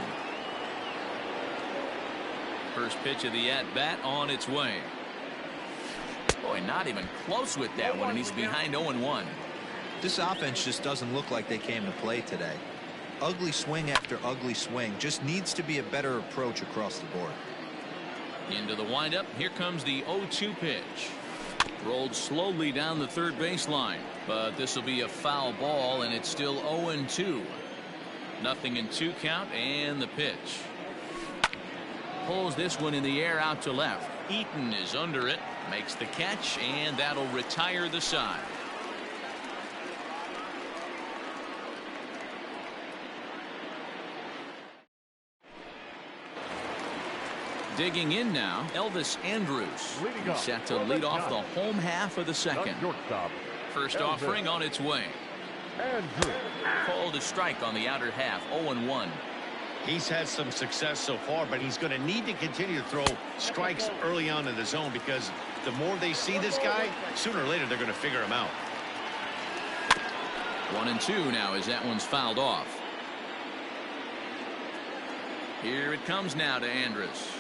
First pitch of the at-bat on its way. Boy, not even close with that one, and he's behind 0-1. This offense just doesn't look like they came to play today. Ugly swing after ugly swing. Just needs to be a better approach across the board. Into the windup. Here comes the 0-2 pitch. Rolled slowly down the third baseline, but this will be a foul ball, and it's still 0-2. Nothing in 2 count, and the pitch. Pulls this one in the air out to left. Eaton is under it, makes the catch, and that'll retire the side. Digging in now, Elvis Andrus. He's set to lead off the home half of the second. First offering on its way. Called a strike on the outer half, 0-1. He's had some success so far, but he's going to need to continue to throw strikes early on in the zone, because the more they see this guy, sooner or later they're going to figure him out. 1-2 now as that one's fouled off. Here it comes now to Andrus.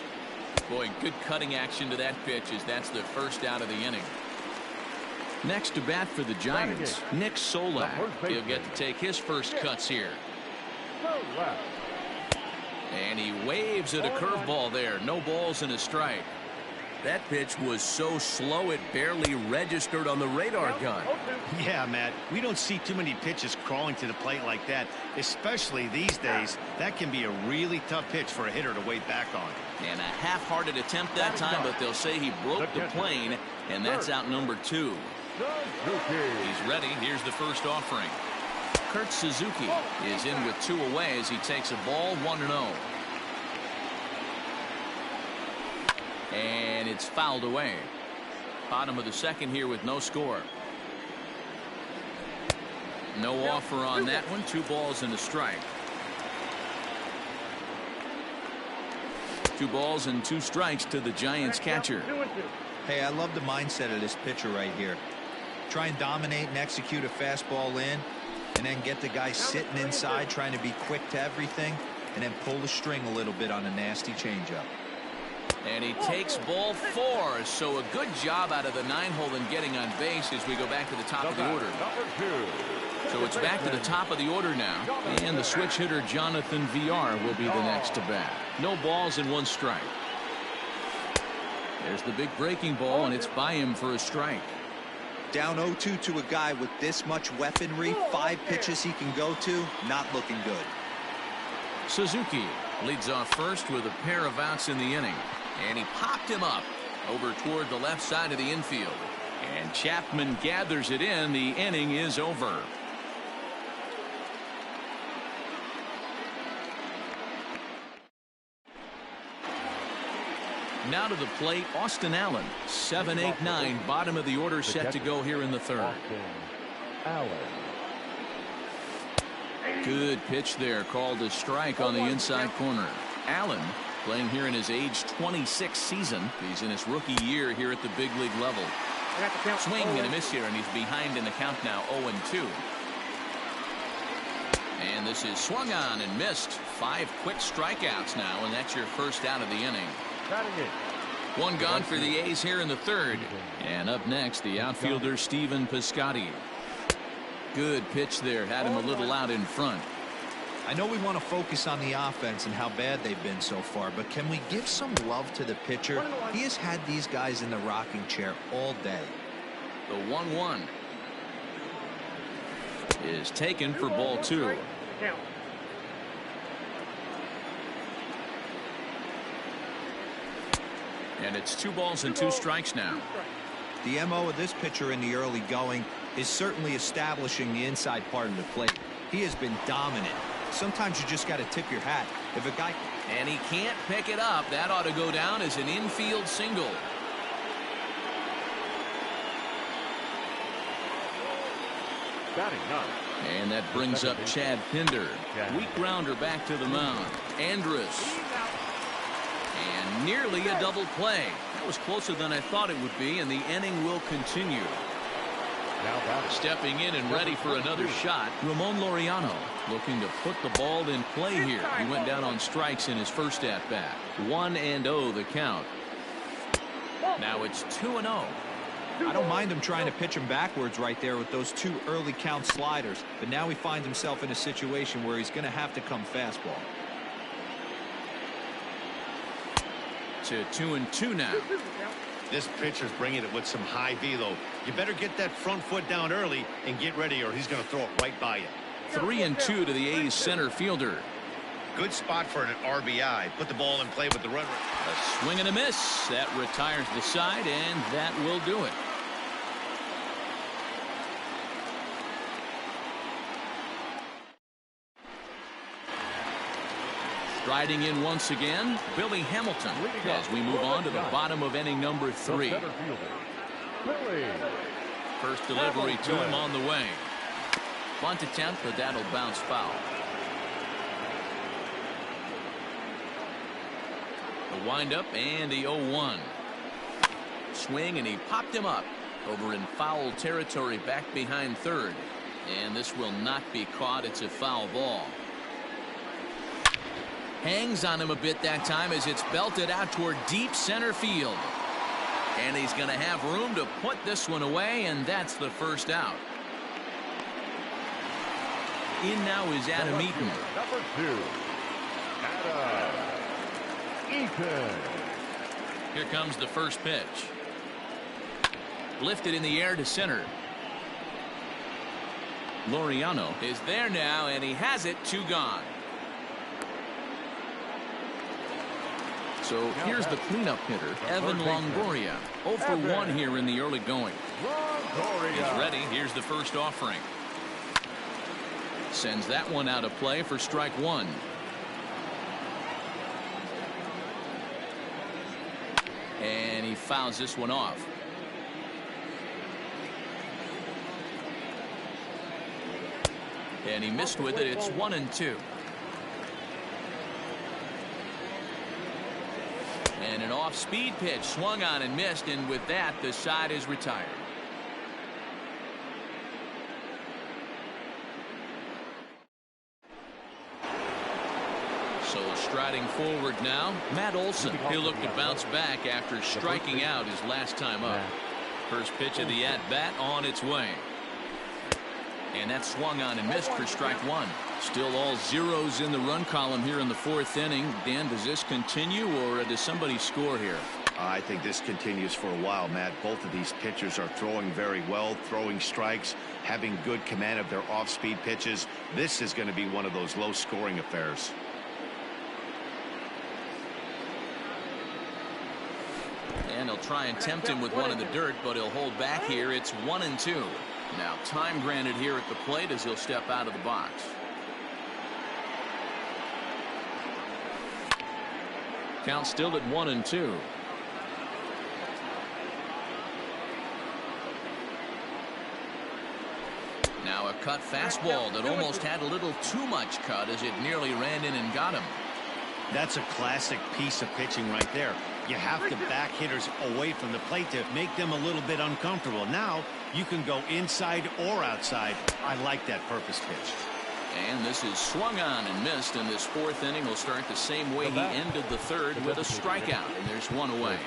Boy, good cutting action to that pitch as that's the first out of the inning. Next to bat for the Giants, Nick Solak. He'll get to take his first cuts here. And he waves at a curveball there. No balls and a strike. That pitch was so slow it barely registered on the radar gun. Yeah, Matt, we don't see too many pitches crawling to the plate like that, especially these days. That can be a really tough pitch for a hitter to wait back on. And a half-hearted attempt that time, but they'll say he broke the plane, and that's out number 2. He's ready. Here's the first offering. Kurt Suzuki is in with 2 away as he takes a ball, 1-0. And it's fouled away. Bottom of the second here with no score. No offer on that one. 2 balls and a strike. 2 balls and 2 strikes to the Giants catcher. Hey, I love the mindset of this pitcher right here. Try and dominate and execute a fastball in, and then get the guy sitting inside trying to be quick to everything, and then pull the string a little bit on a nasty changeup. And he takes ball 4, so a good job out of the 9-hole in getting on base as we go back to the top of the order. So it's back to the top of the order now, and the switch hitter Jonathan Villar will be the next to bat. No balls and 1 strike. There's the big breaking ball, and it's by him for a strike. Down 0-2 to a guy with this much weaponry, 5 pitches he can go to, not looking good. Suzuki leads off first with a pair of outs in the inning, and he popped him up over toward the left side of the infield, and Chapman gathers it in. The inning is over. Now to the plate, Austin Allen, 7, 8, 9, bottom of the order, set to go here in the third. Allen. Good pitch there, called a strike on the inside corner. Allen playing here in his age 26 season. He's in his rookie year here at the big league level. Swing and a miss here, and he's behind in the count now, 0-2. And this is swung on and missed. 5 quick strikeouts now, and that's your first out of the inning. One gone for the A's here in the third. And up next, the outfielder Stephen Piscotty. Good pitch there, had him a little out in front. I know we want to focus on the offense and how bad they've been so far, but can we give some love to the pitcher? He has had these guys in the rocking chair all day. The 1-1 is taken for ball 2. And it's 2 balls and 2 strikes now. The MO of this pitcher in the early going is certainly establishing the inside part of the plate. He has been dominant. Sometimes you just got to tip your hat. If a guy... And he can't pick it up. That ought to go down as an infield single. Batting ninth. And that brings up Chad Pinder. Weak grounder back to the mound. Andrus. And nearly a double play. That was closer than I thought it would be, and the inning will continue. Stepping in and ready for another shot, Ramon Laureano looking to put the ball in play here. He went down on strikes in his first at-bat. 1-0 the count. Now it's 2-0. I don't mind him trying to pitch him backwards right there with those 2 early count sliders, but now he finds himself in a situation where he's going to have to come fastball. To 2-2 now. This pitcher's bringing it with some high velo. You better get that front foot down early and get ready, or he's going to throw it right by you. 3-2 to the A's center fielder. Good spot for an RBI. Put the ball in play with the runner. A swing and a miss. That retires the side, and that will do it. Striding in once again, Billy Hamilton, as we move on to the bottom of inning number 3. First delivery to him on the way. Bunt attempt, but that'll bounce foul. The windup and the 0-1. Swing, and he popped him up over in foul territory back behind third. And this will not be caught. It's a foul ball. Hangs on him a bit that time as it's belted out toward deep center field. And he's going to have room to put this one away, and that's the first out. In now is Adam Eaton. Number 2, Adam Eaton. Here comes the first pitch. Lifted in the air to center. Laureano is there now, and he has it. 2 gone. So here's the cleanup hitter, Evan Longoria. 0 for 1 here in the early going. He's ready. Here's the first offering. Sends that one out of play for strike 1. And he fouls this one off. And he missed with it. It's 1-2. And an off-speed pitch swung on and missed, and with that, the side is retired. So striding forward now, Matt Olson. He'll look to bounce back after striking out his last time up. First pitch of the at-bat on its way. And that swung on and missed for strike 1. Still all zeros in the run column here in the 4th inning. Dan, does this continue, or does somebody score here? I think this continues for a while, Matt. Both of these pitchers are throwing very well, throwing strikes, having good command of their off-speed pitches. This is going to be one of those low-scoring affairs. And he'll try and tempt him with one in the dirt, but he'll hold back here. It's 1-2. Now time granted here at the plate as he'll step out of the box. Count still at 1-2. Now a cut fastball that almost had a little too much cut as it nearly ran in and got him. That's a classic piece of pitching right there. You have to back hitters away from the plate to make them a little bit uncomfortable. Now you can go inside or outside. I like that purpose pitch. And this is swung on and missed, and this fourth inning will start the same way he ended the third with a strikeout, and there's one away.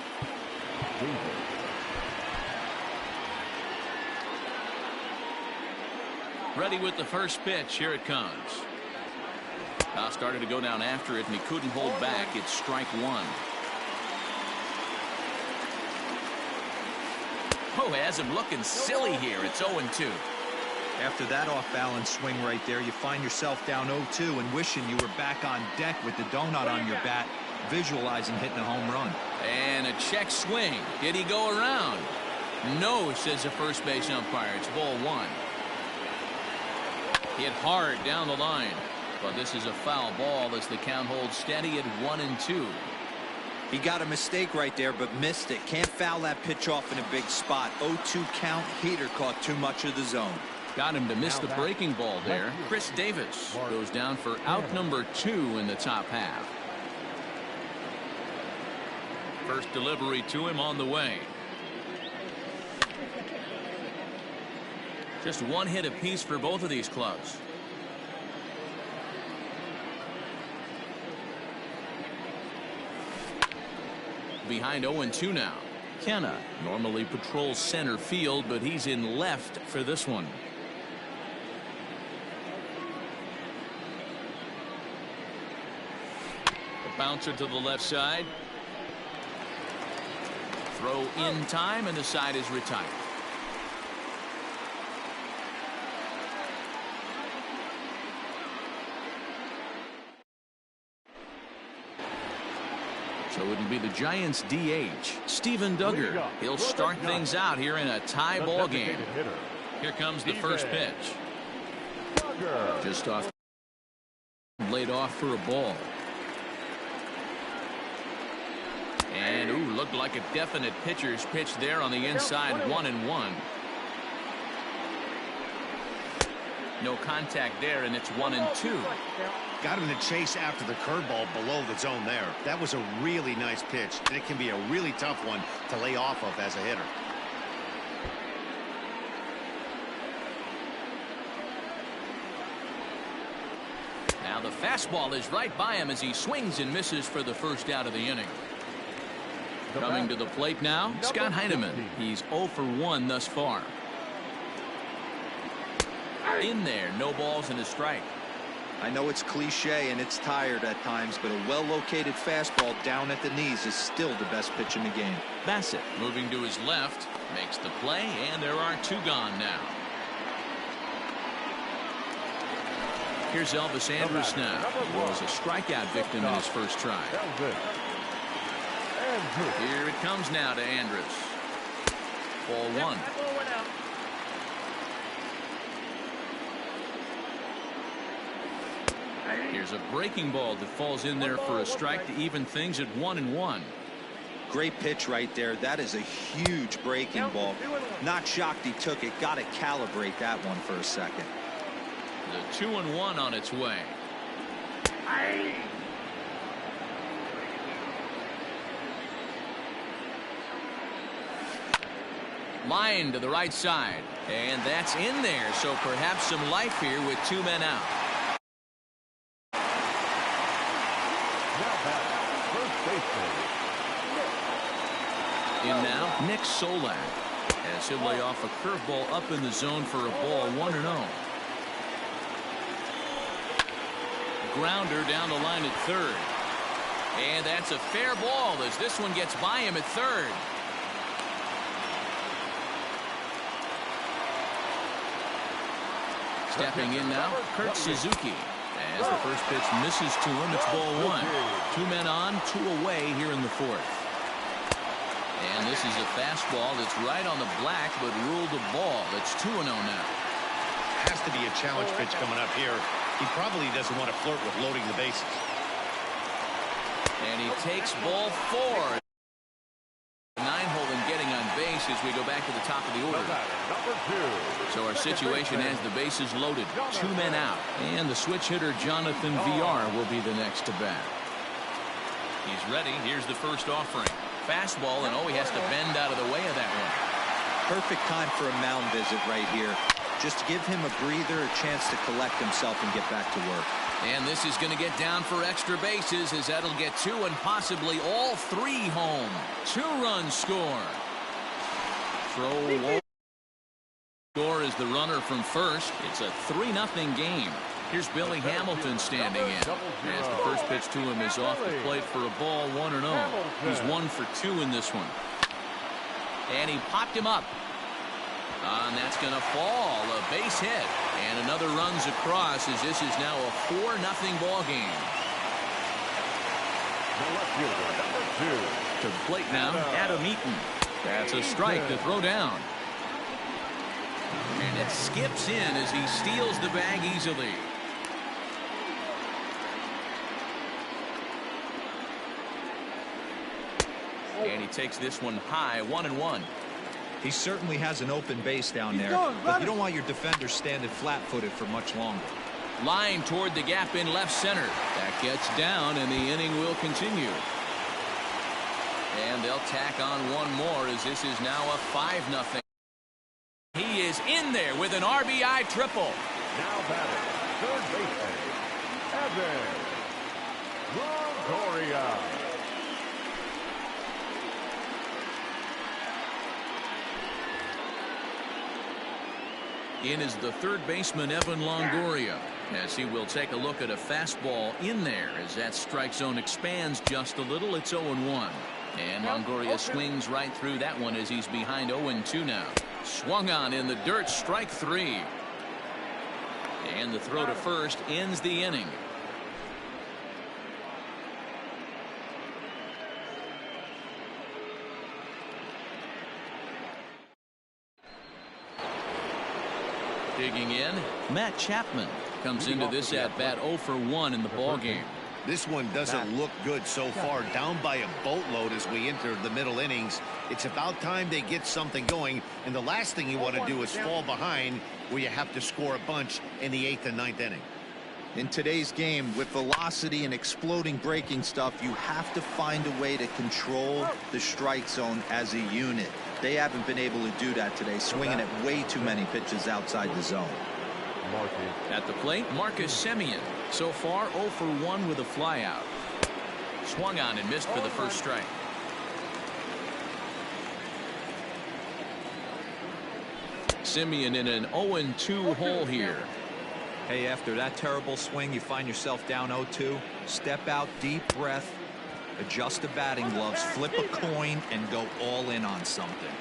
Ready with the first pitch. Here it comes. Started to go down after it, and he couldn't hold back. It's strike one. Oh, has him looking silly here. It's 0-2. After that off-balance swing right there, you find yourself down 0-2 and wishing you were back on deck with the donut on your bat, visualizing hitting a home run. And a check swing. Did he go around? No, says the first base umpire. It's ball one. Hit hard down the line. But this is a foul ball as the count holds steady at 1-2. He got a mistake right there, but missed it. Can't foul that pitch off in a big spot. 0-2 count. Heater caught too much of the zone. Got him to miss the breaking ball there. Chris Davis goes down for out number 2 in the top half. First delivery to him on the way. Just one hit apiece for both of these clubs. Behind 0-2 now. Kenna normally patrols center field, but he's in left for this one. A bouncer to the left side. Throw in time, and the side is retired. So it'll be the Giants DH, Steven Duggar. He'll start things out here in a tie ball game. Here comes the first pitch. Just off, laid off for a ball. And ooh, looked like a definite pitcher's pitch there on the inside. 1-1. No contact there, and it's 1-2. Got him to chase after the curveball below the zone there. That was a really nice pitch, and it can be a really tough one to lay off of as a hitter. Now the fastball is right by him as he swings and misses for the first out of the inning. Coming to the plate now, Scott Heineman. He's 0 for 1 thus far. In there, no balls and a strike. I know it's cliche and it's tired at times, but a well-located fastball down at the knees is still the best pitch in the game. Bassett moving to his left, makes the play, and there are 2 gone now. Here's Elvis Andrus now. He was a strikeout victim in his first try. Here it comes now to Andrus. Ball 1. Here's a breaking ball that falls in there for a strike to even things at 1-1. Great pitch right there. That is a huge breaking ball. Not shocked he took it. Got to calibrate that one for a second. The 2-1 on its way. Line to the right side, and that's in there, so perhaps some life here with 2 men out. In now, Nick Solak, as he'll lay off a curveball up in the zone for a ball. 1-0. Grounder down the line at third. And that's a fair ball as this one gets by him at third. Stepping in now, Kurt Suzuki. As the first pitch misses to him, it's ball one. 2 men on, 2 away here in the fourth. And this is a fastball that's right on the black, but ruled a ball. It's 2-0 now. Has to be a challenge pitch coming up here. He probably doesn't want to flirt with loading the bases. And he takes ball 4. 9-hole and getting on base as we go back to the top of the order. Number 2. So our situation has the bases loaded. 2 men out. And the switch hitter Jonathan Villar will be the next to bat. He's ready. Here's the first offering. Fastball, and he has to bend out of the way of that one. Perfect time for a mound visit right here. Just to give him a breather, a chance to collect himself and get back to work. And this is going to get down for extra bases as that'll get 2 and possibly all 3 home. 2-run score. Score is the runner from first. It's a 3-0 game. Here's Billy Hamilton standing in. As the first pitch to him is off the plate for a ball 1-0. He's 1 for 2 in this one. And he popped him up. And that's going to fall. A base hit. And another runs across as this is now a 4-0 ball game. To the plate now, Adam Eaton. That's a strike to throw down. And it skips in as he steals the bag easily. And he takes this one high, 1-1. He certainly has an open base down there, but you don't want your defenders standing flat-footed for much longer. Line toward the gap in left center. That gets down, and the inning will continue. And they'll tack on one more as this is now a 5-0. He is in there with an RBI triple. Now batting, third baseman, Evan Longoria. In is the third baseman, Evan Longoria, as he will take a look at a fastball in there as that strike zone expands just a little. It's 0-1. And Longoria swings right through that one as he's behind 0-2 now. Swung on in the dirt, strike 3. And the throw to first ends the inning. Digging in, Matt Chapman comes into this at bat 0 for 1 in the ball game. This one doesn't look good so far. Down by a boatload as we enter the middle innings. It's about time they get something going, and the last thing you want to do is fall behind where you have to score a bunch in the 8th and 9th inning. In today's game, with velocity and exploding breaking stuff, you have to find a way to control the strike zone as a unit. They haven't been able to do that today, swinging at way too many pitches outside the zone. At the plate, Marcus Semien. So far, 0 for 1 with a flyout. Swung on and missed for the first strike. Semien in an 0-2 hole here. Hey, after that terrible swing, you find yourself down 0-2. Step out, deep breath, adjust the batting gloves, flip a coin, and go all in on something.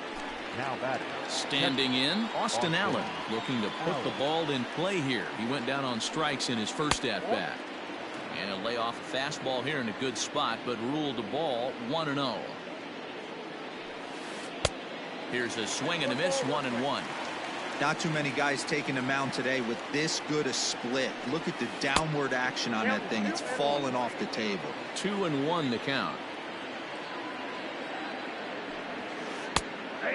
Now batting. Standing in, Austin Allen looking to put the ball in play here. He went down on strikes in his first at-bat. And a layoff fastball here in a good spot, but ruled the ball 1-0. Here's a swing and a miss, 1-1. Not too many guys taking the mound today with this good a split. Look at the downward action on that thing. It's fallen off the table. 2-1 the count.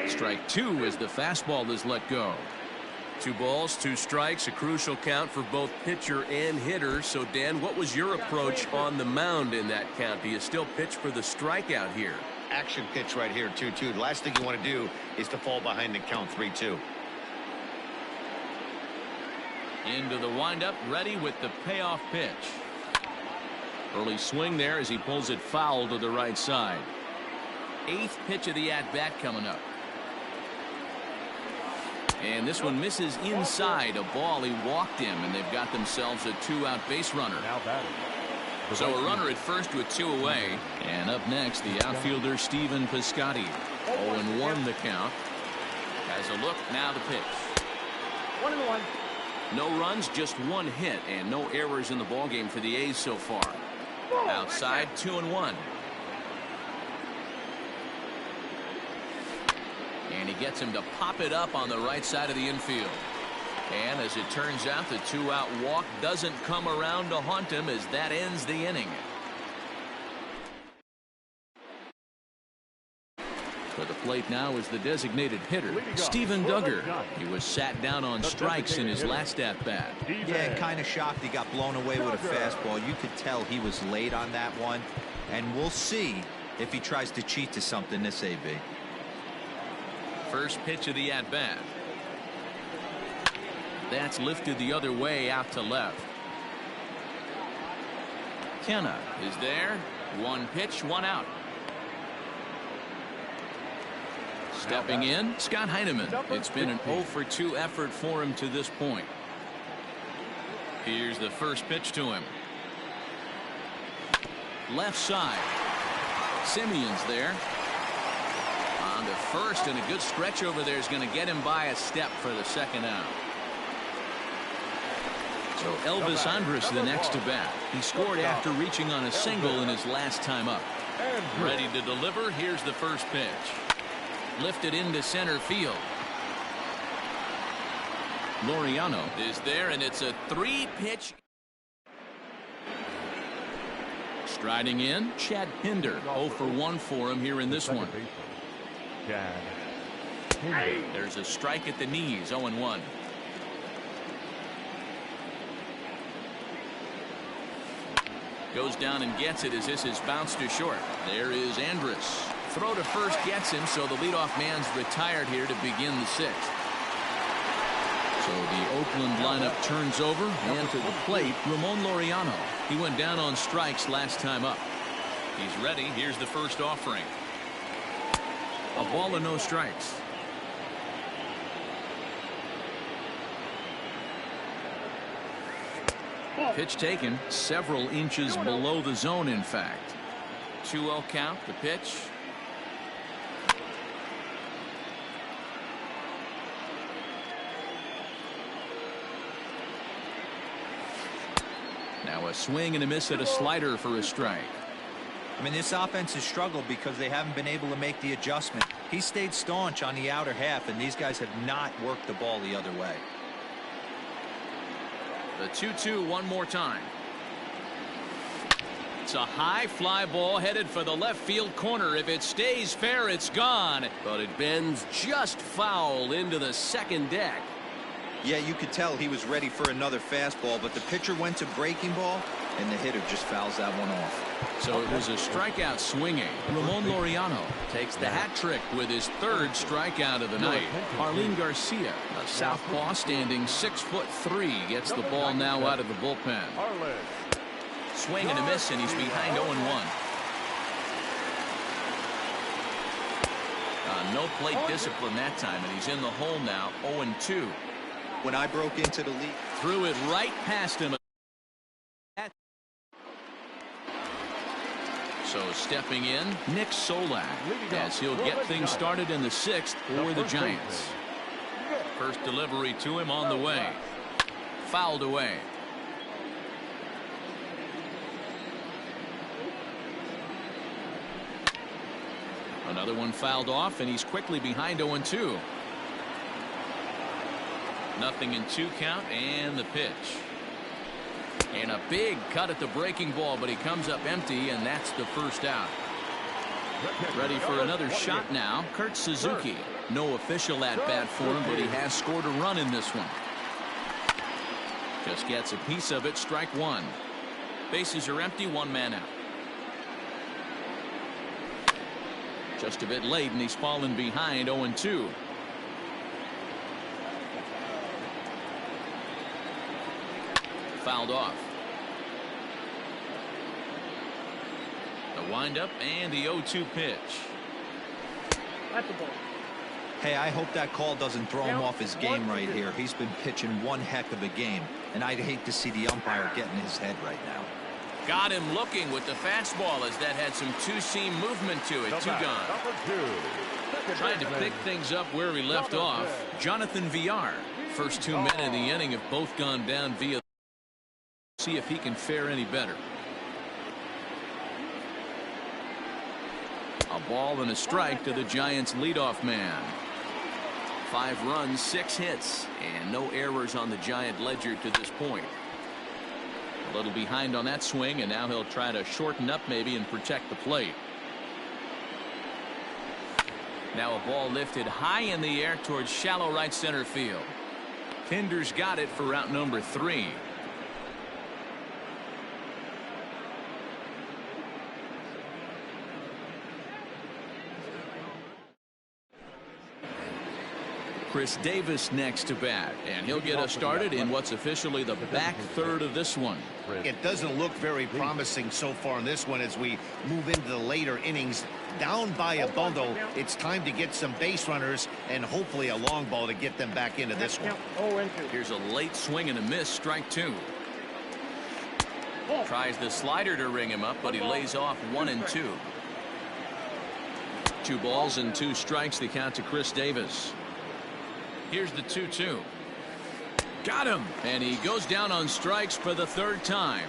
Strike 2 as the fastball is let go. 2 balls, 2 strikes, a crucial count for both pitcher and hitter. So, Dan, what was your approach on the mound in that count? Do you still pitch for the strikeout here? Action pitch right here, 2-2. The last thing you want to do is to fall behind and count 3-2. Into the windup, ready with the payoff pitch. Early swing there as he pulls it foul to the right side. 8th pitch of the at-bat coming up. And this one misses inside. A ball, he walked him, and they've got themselves a 2-out base runner. Now batting, So a runner at first with 2 away. And up next, the outfielder Stephen Piscotty. 0-1 the count. Has a look, now the pitch. 1-1. No runs, just 1 hit, and no errors in the ballgame for the A's so far. Outside, 2-1. And he gets him to pop it up on the right side of the infield. And as it turns out, the 2-out walk doesn't come around to haunt him as that ends the inning. For the plate now is the designated hitter, Steven Duggar. He was sat down on strikes in his last at-bat. Yeah, kind of shocked he got blown away with a fastball. You could tell he was late on that one. And we'll see if he tries to cheat to something this AB. First pitch of the at-bat. That's lifted the other way out to left. Kenna is there. 1 pitch, 1 out. Stepping in, Scott Heineman. It's been an 0-for-2 effort for him to this point. Here's the first pitch to him. Left side. Simeon's there. On to first, and a good stretch over there is going to get him by a step for the second out. So Elvis Andrus the next to bat. He scored after reaching on a single in his last time up. Ready to deliver. Here's the first pitch. Lifted into center field. Laureano is there, and it's a 3-pitch. Striding in, Chad Pinder. 0-for-1 for him here in this one. There's a strike at the knees. 0-1. Goes down and gets it as this is bounced to short. There is Andrus. Throw to first gets him, so the leadoff man's retired here to begin the 6th. So the Oakland lineup turns over, and to the plate, Ramon Laureano. He went down on strikes last time up. He's ready. Here's the first offering. A ball and no strikes. Pitch taken several inches below the zone, in fact. 2-0 count, the pitch. Now a swing and a miss at a slider for a strike. I mean, this offense has struggled because they haven't been able to make the adjustment. He stayed staunch on the outer half, and these guys have not worked the ball the other way. The 2-2 one more time. It's a high fly ball headed for the left field corner. If it stays fair, it's gone. But it bends just foul into the second deck. Yeah, you could tell he was ready for another fastball, but the pitcher went to breaking ball, and the hitter just fouls that one off. So it was a strikeout swinging. Ramon Laureano takes the hat trick with his 3rd strikeout of the night. Arlene Garcia, a southpaw standing 6'3", gets the ball now out of the bullpen. Swing and a miss, and he's behind 0-1. No plate discipline that time, and he's in the hole now. 0-2. When I broke into the league, threw it right past him. So stepping in, Nick Solak, as he'll get things started in the 6th for the Giants. First delivery to him on the way. Fouled away. Another one fouled off, and he's quickly behind 0-2. Nothing in 2 count, and the pitch. And a big cut at the breaking ball, but he comes up empty, and that's the first out. Ready for another shot now, Kurt Suzuki. No official at-bat for him, but he has scored a run in this one. Just gets a piece of it, strike 1. Bases are empty, 1 man out. Just a bit late, and he's fallen behind 0-2. Fouled off. The windup and the 0-2 pitch. That's the ball. Hey, I hope that call doesn't throw him off his game right here. He's been pitching one heck of a game, and I'd hate to see the umpire getting his head right now. Got him looking with the fastball as that had some two-seam movement to it. Two gone. Trying to pick things up where he left off. Jonathan Villar. First 2 men in the inning have both gone down via. See if he can fare any better. A ball and a strike to the Giants leadoff man. 5 runs, 6 hits, and no errors on the Giant ledger to this point. A little behind on that swing, and now he'll try to shorten up maybe and protect the plate. Now a ball lifted high in the air towards shallow right center field. Kinder's got it for route number 3. Chris Davis next to bat, and he'll get us started in what's officially the back third of this one. It doesn't look very promising so far in this one as we move into the later innings. Down by a bundle, it's time to get some base runners and hopefully a long ball to get them back into this one. Here's a late swing and a miss, strike 2. Tries the slider to ring him up, but he lays off 1 and 2. 2 balls and 2 strikes, the count to Chris Davis. Here's the 2-2. Got him, and he goes down on strikes for the 3rd time.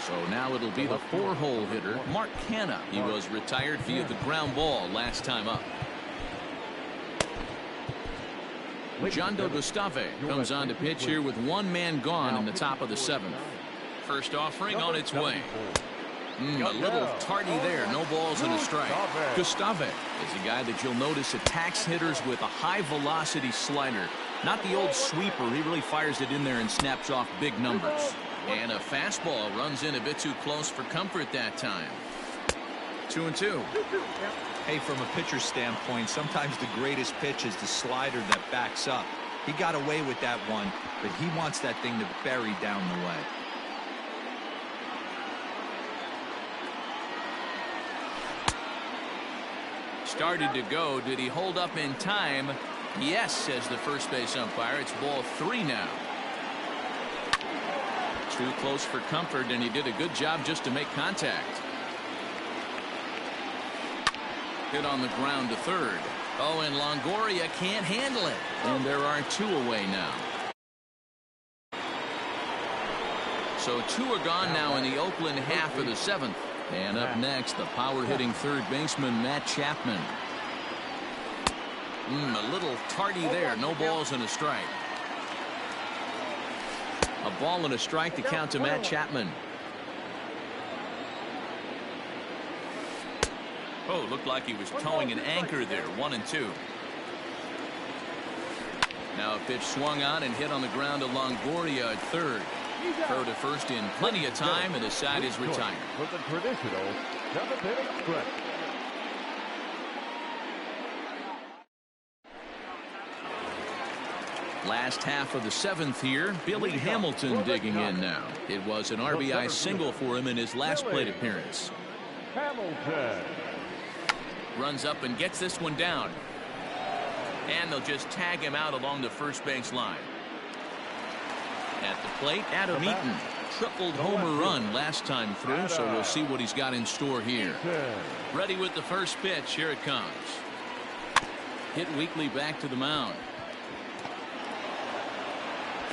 So now it'll be the 4-hole hitter, Mark Canha. He was retired via the ground ball last time up. Jondo Gustave comes on to pitch here with 1 man gone in the top of the 7th. First offering on its way. A little tardy there. No balls and a strike. Gustave is a guy that you'll notice attacks hitters with a high velocity slider. Not the old sweeper. He really fires it in there and snaps off big numbers. And a fastball runs in a bit too close for comfort that time. 2-2. Hey, from a pitcher's standpoint, sometimes the greatest pitch is the slider that backs up. He got away with that one, but he wants that thing to bury down the way. Started to go. Did he hold up in time? Yes, says the first base umpire. It's ball 3 now. Too close for comfort, and he did a good job just to make contact. Hit on the ground to 3rd. Oh, and Longoria can't handle it. And there are 2 away now. So 2 are gone now in the Oakland half of the 7th. And up next, the power-hitting 3rd baseman, Matt Chapman. A little tardy there. No balls and a strike. A ball and a strike to count to Matt Chapman. Oh, looked like he was towing an anchor there. 1 and 2. Now a pitch swung on and hit on the ground to Longoria at 3rd. Throw to 1st in plenty of time, and the side is retired. For the traditional 7th stretch. Last half of the 7th here. Billy Hamilton digging in now. It was an RBI single for him in his last plate appearance. Hamilton runs up and gets this one down, and they'll just tag him out along the first base line. At the plate, Adam Eaton. Tripled homer run last time through, so we'll see what he's got in store here. Ready with the first pitch. Here it comes. Hit weakly back to the mound.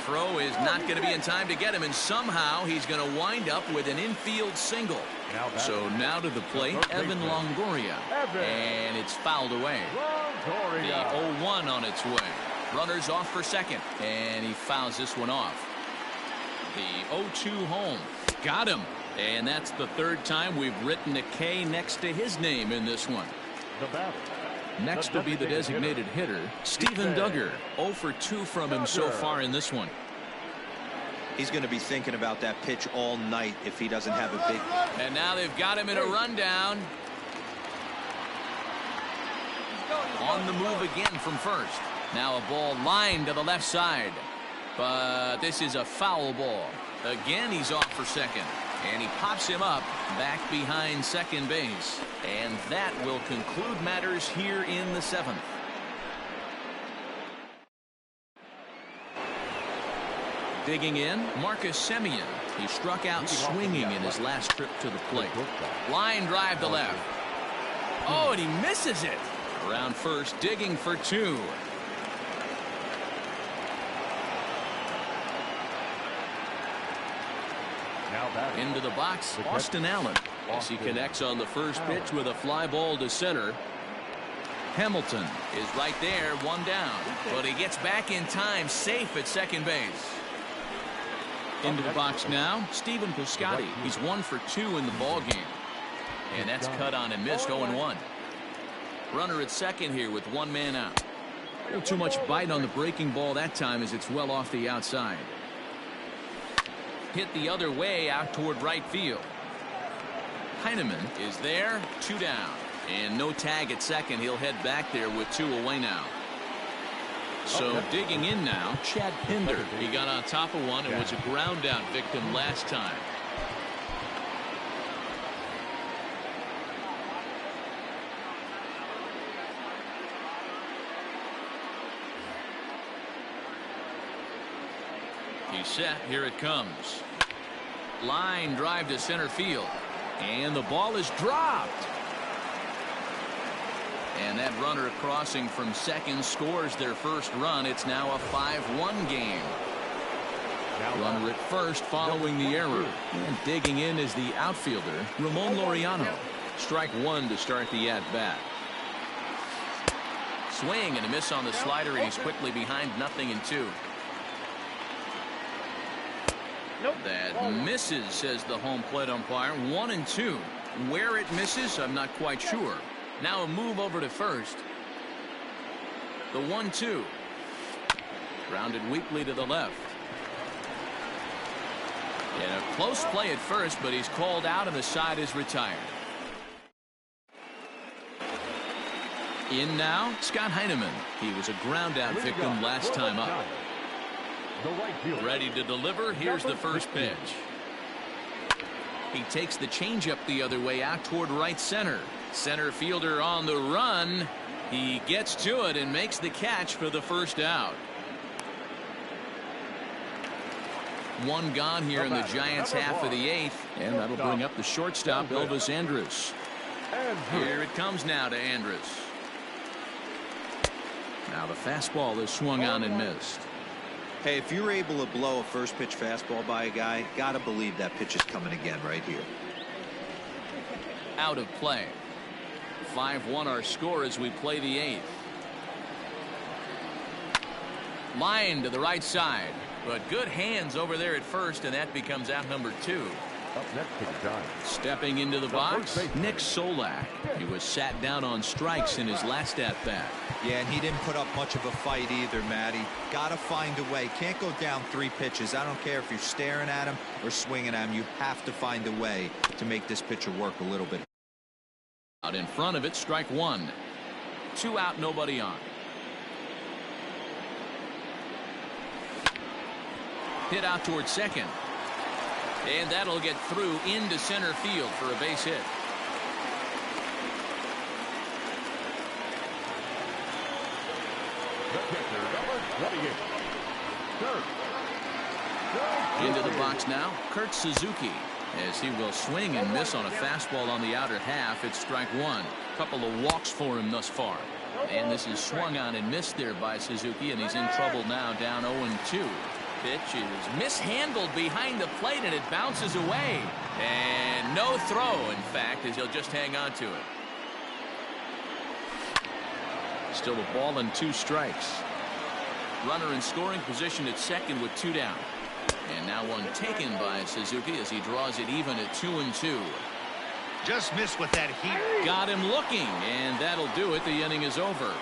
Throw is not going to be in time to get him, and somehow he's going to wind up with an infield single. So now to the plate, Evan Longoria. And it's fouled away. The 0-1 on its way. Runners off for second, and he fouls this one off. The 0-2 home. Got him. And that's the 3rd time we've written a K next to his name in this one. Next will be the designated hitter, Steven Duggar. 0 for 2 from him so far in this one. He's going to be thinking about that pitch all night if he doesn't have a big. And now they've got him in a rundown. On the move again from 1st. Now a ball lined to the left side. But this is a foul ball. Again, he's off for 2nd. And he pops him up back behind second base. And that will conclude matters here in the 7th. Digging in, Marcus Semien He struck out swinging in his last trip to the plate. Line drive to left. Oh, and he misses it. Around first, digging for 2. Into the box, Austin Allen, as he connects on the first pitch with a fly ball to center. Hamilton is right there, 1 down, but he gets back in time, safe at second base. Into the box now, Stephen Piscotty. He's 1 for 2 in the ball game, and that's cut on and missed. 0-1. Runner at second here with 1 man out. A little too much bite on the breaking ball that time as it's well off the outside. Hit the other way out toward right field. Heineman is there, 2 down, and no tag at second. He'll head back there with 2 away now. So digging in now, Chad Pinder. He got on top of one and was a ground out victim last time. He's set. Here it comes. Line drive to center field. And the ball is dropped. And that runner crossing from second scores their first run. It's now a 5-1 game. Runner at first following the error. And digging in is the outfielder, Ramon Laureano. Strike 1 to start the at-bat. Swing and a miss on the slider, and he's quickly behind 0-2. That misses, says the home plate umpire. 1-2. Where it misses, I'm not quite sure. Now a move over to first. The 1-2. Grounded weakly to the left. And a close play at first, but he's called out and the side is retired. In now, Scott Heineman. He was a ground out victim last time up. Ready to deliver. Here's the first pitch. He takes the changeup the other way out toward right center. Center fielder on the run. He gets to it and makes the catch for the first out. 1 gone here in the Giants' half of the 8th, and that'll bring up the shortstop, Elvis Andrus. Here it comes now to Andrus. Now the fastball is swung on and missed. Hey, if you're able to blow a first pitch fastball by a guy, gotta believe that pitch is coming again right here. Out of play. 5-1 our score as we play the 8th. Line to the right side, but good hands over there at first, and that becomes out number 2. Up next to the Giants. Stepping into the box, Nick Solak. He was sat down on strikes in his last at-bat. Yeah, and he didn't put up much of a fight either, Matty. Gotta find a way. Can't go down 3 pitches. I don't care if you're staring at him or swinging at him. You have to find a way to make this pitcher work a little bit. Out in front of it, strike 1. 2 out, nobody on. Hit out toward second. And that'll get through into center field for a base hit. Into the box now, Kurt Suzuki, as he will swing and miss on a fastball on the outer half. It's strike 1. Couple of walks for him thus far. And this is swung on and missed there by Suzuki, and he's in trouble now, down 0-2. Pitch is mishandled behind the plate, and it bounces away. And no throw, in fact, as he'll just hang on to it. Still a ball and 2 strikes. Runner in scoring position at second with 2 down. And now one taken by Suzuki as he draws it even at 2-2. Just missed with that heat. Got him looking, and that'll do it. The inning is over.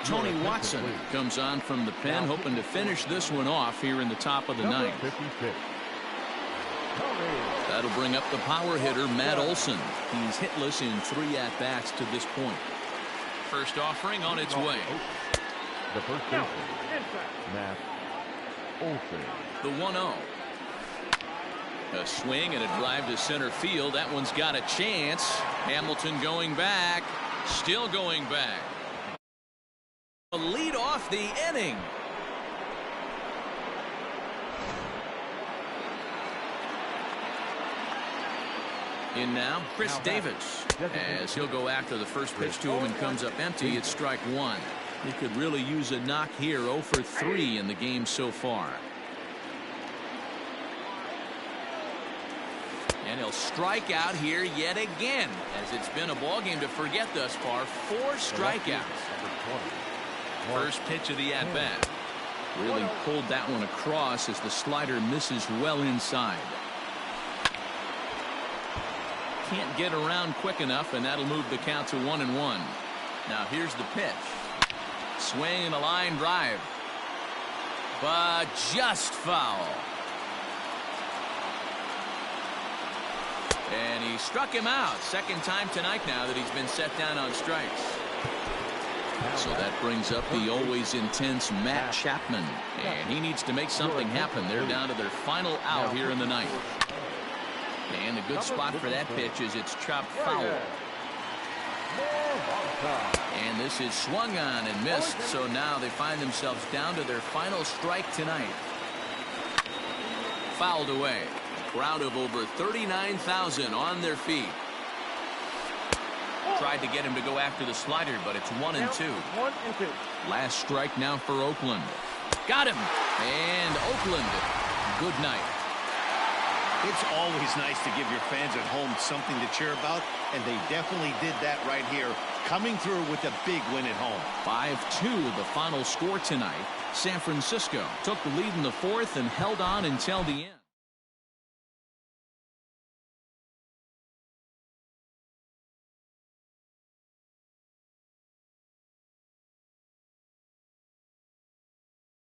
Tony Watson comes on from the pen, hoping to finish this one off here in the top of the 9th. That'll bring up the power hitter, Matt Olson. He's hitless in 3 at-bats to this point. First offering on its way. The first baseman, Matt Olson. The 1-0. A swing and a drive to center field. That one's got a chance. Hamilton going back. Still going back. A lead off the inning. In now, Chris Davis, as he'll go after the first pitch to him and comes up empty. It's strike one. He could really use a knock here. 0 for 3 in the game so far. And he'll strike out here yet again, as it's been a ball game to forget thus far. 4 strikeouts. First pitch of the at-bat. Really pulled that one across as the slider misses well inside. Can't get around quick enough, and that'll move the count to 1-1. Now here's the pitch. Swing and a line drive. But just foul. And he struck him out. Second time tonight now that he's been set down on strikes. So that brings up the always intense Matt Chapman. And he needs to make something happen. They're down to their final out here in the ninth. And a good spot for that pitch is it's chopped foul. And this is swung on and missed. So now they find themselves down to their final strike tonight. Fouled away. A crowd of over 39,000 on their feet. Tried to get him to go after the slider, but it's 1-2. 1-2. Last strike now for Oakland. Got him. And Oakland, good night. It's always nice to give your fans at home something to cheer about, and they definitely did that right here, coming through with a big win at home. 5-2 the final score tonight. San Francisco took the lead in the fourth and held on until the end.